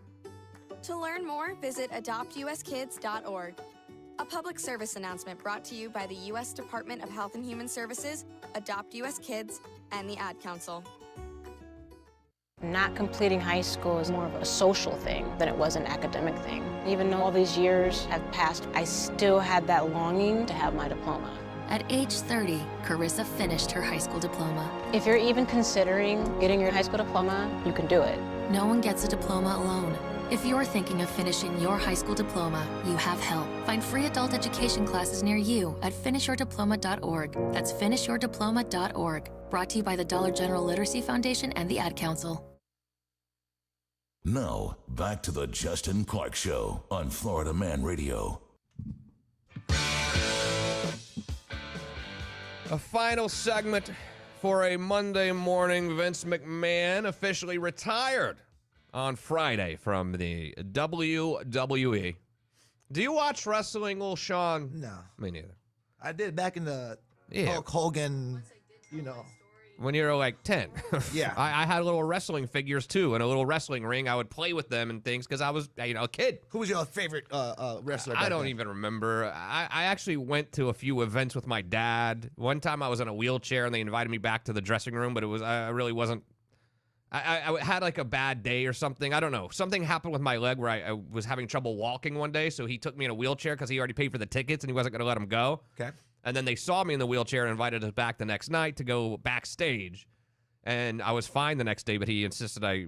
To learn more, visit adoptuskids.org. A public service announcement brought to you by the U.S. Department of Health and Human Services, Adopt US Kids, and the Ad Council. Not completing high school is more of a social thing than it was an academic thing. Even though all these years have passed, I still had that longing to have my diploma. At age 30, Carissa finished her high school diploma. If you're even considering getting your high school diploma, you can do it. No one gets a diploma alone. If you're thinking of finishing your high school diploma, you have help. Find free adult education classes near you at finishyourdiploma.org. That's finishyourdiploma.org. Brought to you by the Dollar General Literacy Foundation and the Ad Council. Now, back to the Justin Clark Show on Florida Man Radio. A final segment for a Monday morning. Vince McMahon officially retired on Friday from the WWE. Do you watch wrestling, LilShawn? No. Me neither. I did back in the Hulk Hogan, When you were like 10. Yeah. I had little wrestling figures too, in a little wrestling ring. I would play with them and things because I was, a kid. Who was your favorite wrestler? I don't even remember. I actually went to a few events with my dad. One time I was in a wheelchair and they invited me back to the dressing room, but I really wasn't. I had like a bad day or something. I don't know. Something happened with my leg where I was having trouble walking one day, so he took me in a wheelchair because he already paid for the tickets and he wasn't going to let him go. Okay. And then they saw me in the wheelchair and invited us back the next night to go backstage. And I was fine the next day, but he insisted I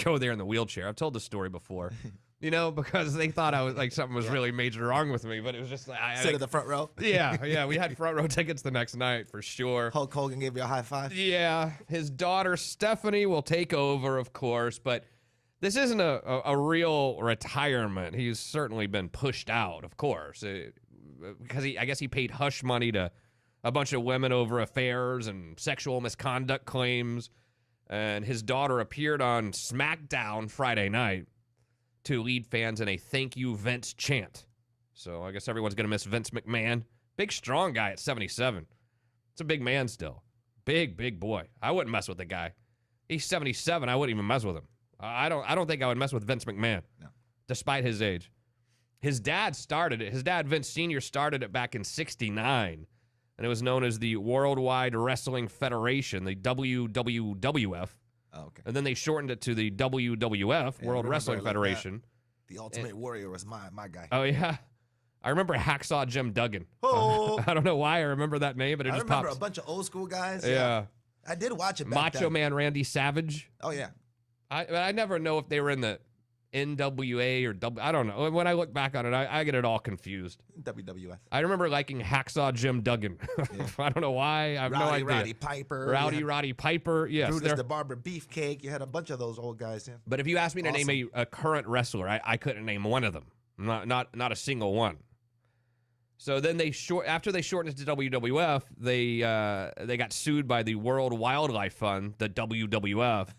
go there in the wheelchair. I've told this story before, because they thought I was like something was really major wrong with me, but it was just sit at the front row. Yeah, we had front row tickets the next night for sure. Hulk Hogan gave you a high five. Yeah, his daughter Stephanie will take over, of course, but this isn't a real retirement. He's certainly been pushed out, of course, because I guess he paid hush money to a bunch of women over affairs and sexual misconduct claims. And his daughter appeared on SmackDown Friday night to lead fans in a thank you Vince chant. So I guess everyone's going to miss Vince McMahon. Big, strong guy at 77. It's a big man still. Big boy. I wouldn't mess with the guy. He's 77. I wouldn't even mess with him. I don't think I would mess with Vince McMahon, despite his age. His dad started it. His dad, Vince Sr., started it back in 69. And it was known as the Worldwide Wrestling Federation, the WWWF. Oh, okay. And then they shortened it to the WWF, World Wrestling Federation. The Ultimate Warrior was my guy. Oh, yeah. I remember Hacksaw Jim Duggan. Oh. I don't know why I remember that name, but it just popped. I remember a bunch of old school guys. Yeah. I did watch it back Macho then. Man Randy Savage. Oh, yeah. I never know if they were in the NWA or I don't know. When I look back on it, I get it all confused. WWF. I remember liking Hacksaw Jim Duggan. Yeah. I don't know why. I have no idea. Roddy Piper. Roddy Piper. Yes. Brutus the Barber Beefcake. You had a bunch of those old guys. Yeah. But if you asked me to name a current wrestler, I couldn't name one of them. Not a single one. So then after they shortened it to WWF, they got sued by the World Wildlife Fund, the WWF,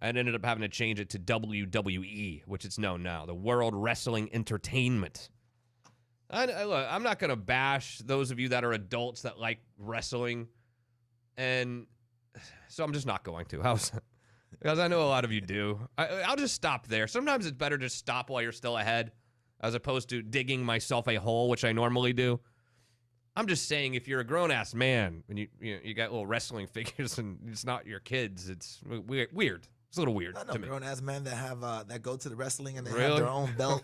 and ended up having to change it to WWE, which it's known now, the World Wrestling Entertainment. Look, I'm not going to bash those of you that are adults that like wrestling, and so I'm just not going to. Because I know a lot of you do. I'll just stop there. Sometimes it's better to stop while you're still ahead, as opposed to digging myself a hole, which I normally do. I'm just saying, if you're a grown-ass man and you got little wrestling figures and it's not your kids, it's weird. It's a little weird to me. Grown-ass men that have that go to the wrestling and they have their own belt.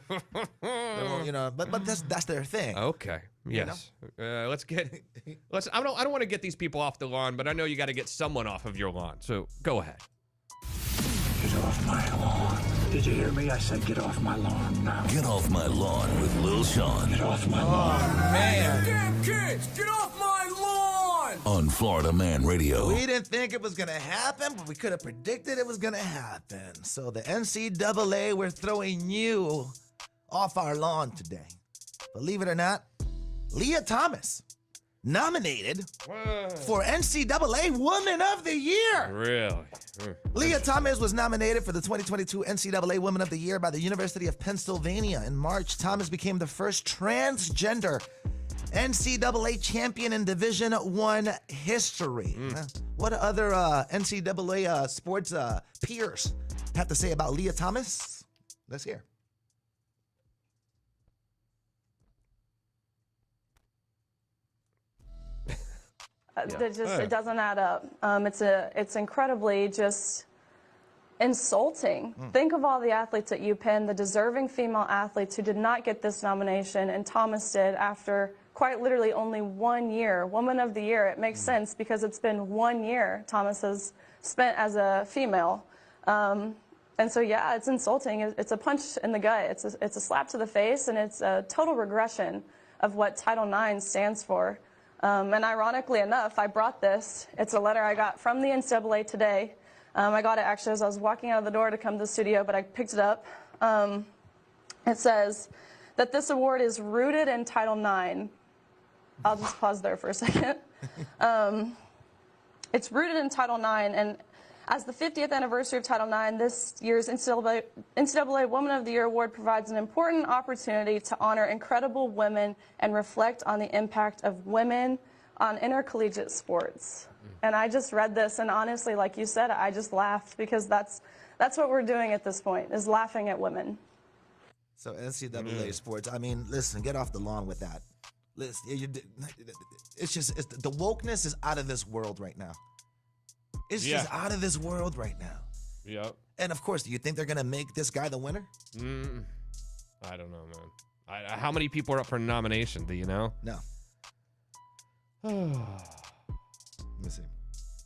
But that's their thing. Okay. Yes. Let's. I don't want to get these people off the lawn, but I know you got to get someone off of your lawn. So go ahead. Get off my lawn. Did you hear me? I said get off my lawn now. Get off my lawn with LilShawn. Get off my lawn. Man. Damn kids, get off my lawn! On Florida Man Radio. We didn't think it was going to happen, but we could have predicted it was going to happen. So the NCAA, we're throwing you off our lawn today. Believe it or not, Leah Thomas nominated for NCAA Woman of the Year. Really? Leah Thomas was nominated for the 2022 NCAA Woman of the Year by the University of Pennsylvania. In March, Thomas became the first transgender NCAA champion in Division I history. What other NCAA sports peers have to say about Leah Thomas? Let's hear. It doesn't add up. It's incredibly just insulting. Think of all the athletes at UPenn, the deserving female athletes who did not get this nomination, and Thomas did after quite literally only 1 year. Woman of the Year. It makes sense because it's been 1 year Thomas has spent as a female. And so, yeah, it's insulting. It's a punch in the gut. It's a slap to the face, and it's a total regression of what Title IX stands for. And ironically enough, I brought this. It's a letter I got from the NCAA today. I got it actually as I was walking out of the door to come to the studio, but I picked it up. It says that this award is rooted in Title IX. I'll just pause there for a second. It's rooted in Title IX, and as the 50th anniversary of Title IX, this year's NCAA Woman of the Year Award provides an important opportunity to honor incredible women and reflect on the impact of women on intercollegiate sports. And I just read this, and honestly, like you said, I just laughed because that's what we're doing at this point, is laughing at women. So NCAA sports, I mean, listen, get off the lawn with that. Listen, the wokeness is out of this world right now. It's just out of this world right now. Yep. And of course, do you think they're going to make this guy the winner? I don't know, man. How many people are up for nomination? Do you know? No. Let me see.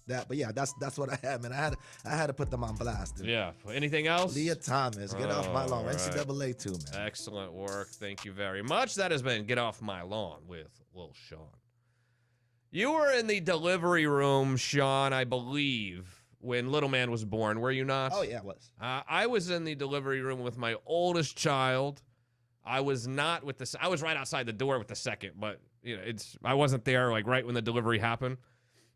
But yeah, that's what I had, man. I had to put them on blast. Dude. Yeah. Anything else? Leah Thomas, get off my lawn. Right. NCAA too, man. Excellent work. Thank you very much. That has been Get Off My Lawn with LilShawn. You were in the delivery room, Sean, I believe, when little man was born. Were you not? Oh, yeah, I was. I was in the delivery room with my oldest child. I was not with the. I was right outside the door with the second, but I wasn't there like right when the delivery happened.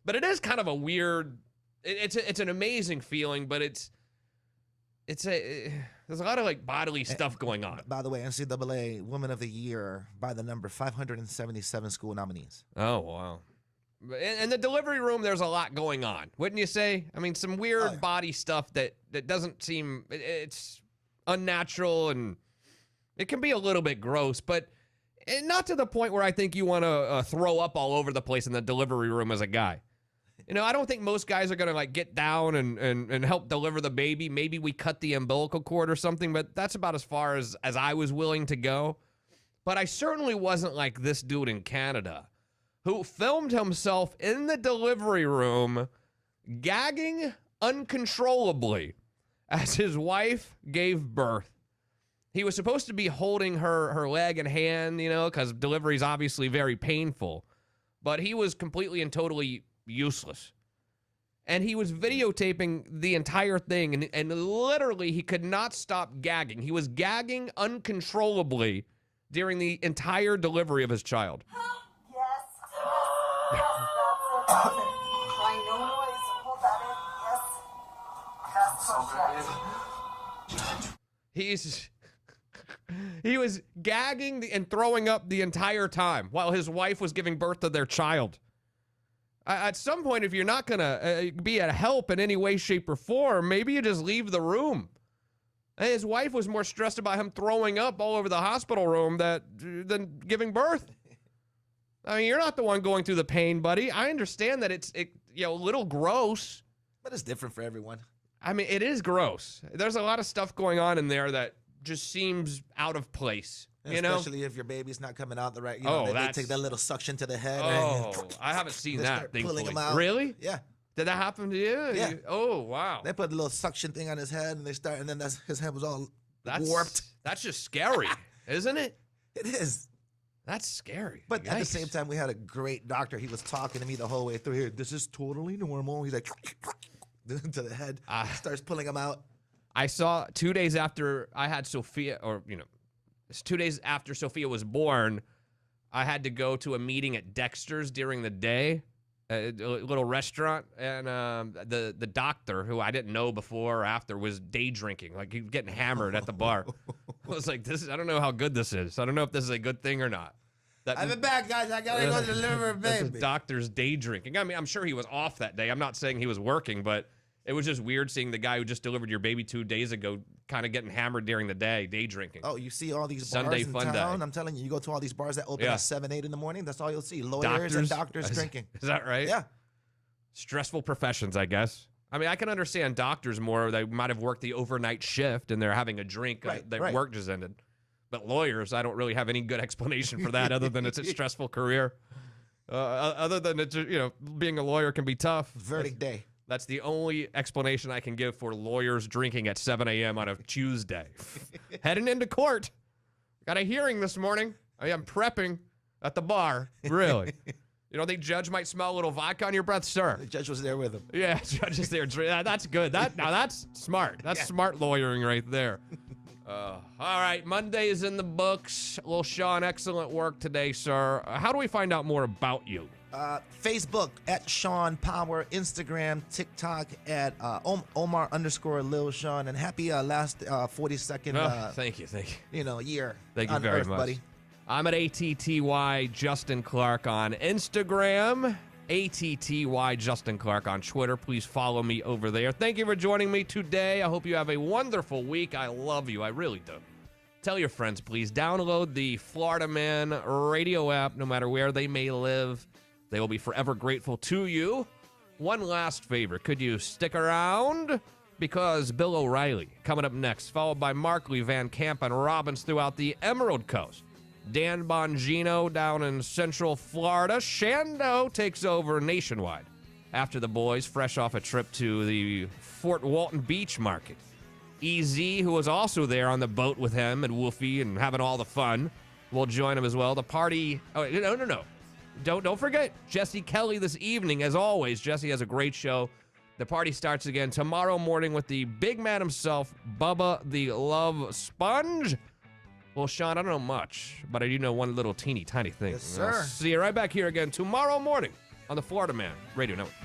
But it is kind of a weird. It's an amazing feeling, but there's a lot of like bodily stuff going on. By the way, NCAA Woman of the Year by the number 577 school nominees. Oh wow. In the delivery room, there's a lot going on, wouldn't you say? I mean, some weird body stuff that doesn't seem, it's unnatural, and it can be a little bit gross, but not to the point where I think you want to throw up all over the place in the delivery room as a guy. I don't think most guys are going to like get down and help deliver the baby. Maybe we cut the umbilical cord or something, but that's about as far as I was willing to go. But I certainly wasn't like this dude in Canada, who filmed himself in the delivery room gagging uncontrollably as his wife gave birth. He was supposed to be holding her leg and hand, because delivery is obviously very painful. But he was completely and totally useless. And he was videotaping the entire thing, and literally he could not stop gagging. He was gagging uncontrollably during the entire delivery of his child. Try no noise. Hold that in. Yes. That's okay. He was gagging and throwing up the entire time while his wife was giving birth to their child. At some point, if you're not going to be a help in any way, shape, or form, maybe you just leave the room. His wife was more stressed about him throwing up all over the hospital room than giving birth. I mean, you're not the one going through the pain, buddy. I understand that it's a little gross. But it's different for everyone. I mean, it is gross. There's a lot of stuff going on in there that just seems out of place. Especially if your baby's not coming out the right. They take that little suction to the head. I haven't seen that. Pulling him out. Really? Yeah. Did that happen to you? Yeah. Oh wow. They put a little suction thing on his head, and then his head was all warped. That's just scary, isn't it? It is. That's scary. But at the same time, we had a great doctor. He was talking to me the whole way through here. This is totally normal. He's like to the head. Starts pulling him out. I saw 2 days after I had Sophia, it's 2 days after Sophia was born, I had to go to a meeting at Dexter's during the day, a little restaurant, and the doctor, who I didn't know before or after, was day drinking. Like, he was getting hammered at the bar. I was like, I don't know how good this is. I don't know if this is a good thing or not. I've been back, guys. I gotta go deliver a baby. Doctor's day drinking. I mean, I'm sure he was off that day. I'm not saying he was working, but It was just weird seeing the guy who just delivered your baby 2 days ago kind of getting hammered during the day drinking. Oh, you see all these Sunday bars in fun town? day. I'm telling you, you go to all these bars that open Yeah. at 7, 8 in the morning, that's all you'll see. Lawyers and doctors drinking. Is that right? Yeah. Stressful professions, I guess. I mean, I can understand doctors more. They might have worked the overnight shift and they're having a drink. Their work just ended. But lawyers, I don't really have any good explanation for that other than it's a stressful career. Other than it's, being a lawyer can be tough. Verdict day. That's the only explanation I can give for lawyers drinking at 7 a.m. on a Tuesday. Heading into court. Got a hearing this morning. I'm prepping at the bar. Really? You don't think judge might smell a little vodka on your breath, sir? The judge was there with him. Yeah, judge is there. That's good. Now that's smart. That's smart lawyering right there. All right, Monday is in the books. LilShawn, excellent work today, sir. How do we find out more about you? Facebook at Sean Power, Instagram, TikTok at Omar_LilShawn, and happy last 42nd. Thank you. Year. Thank you on very Earth, much, buddy. I'm at ATTY Justin Clark on Instagram, ATTY Justin Clark on Twitter. Please follow me over there. Thank you for joining me today. I hope you have a wonderful week. I love you. I really do. Tell your friends, please. Download the Florida Man radio app, no matter where they may live. They will be forever grateful to you. One last favor. Could you stick around? Because Bill O'Reilly coming up next, followed by Markley, Van Camp, and Robbins throughout the Emerald Coast. Dan Bongino down in Central Florida. Shando takes over nationwide after the boys, fresh off a trip to the Fort Walton Beach Market. EZ, who was also there on the boat with him and Wolfie and having all the fun, will join him as well. The party... Oh, no. Don't forget, Jesse Kelly this evening. As always, Jesse has a great show. The party starts again tomorrow morning with the big man himself, Bubba the Love Sponge. Well, Sean, I don't know much, but I do know one little teeny tiny thing. Yes, sir. I'll see you right back here again tomorrow morning on the Florida Man Radio Network.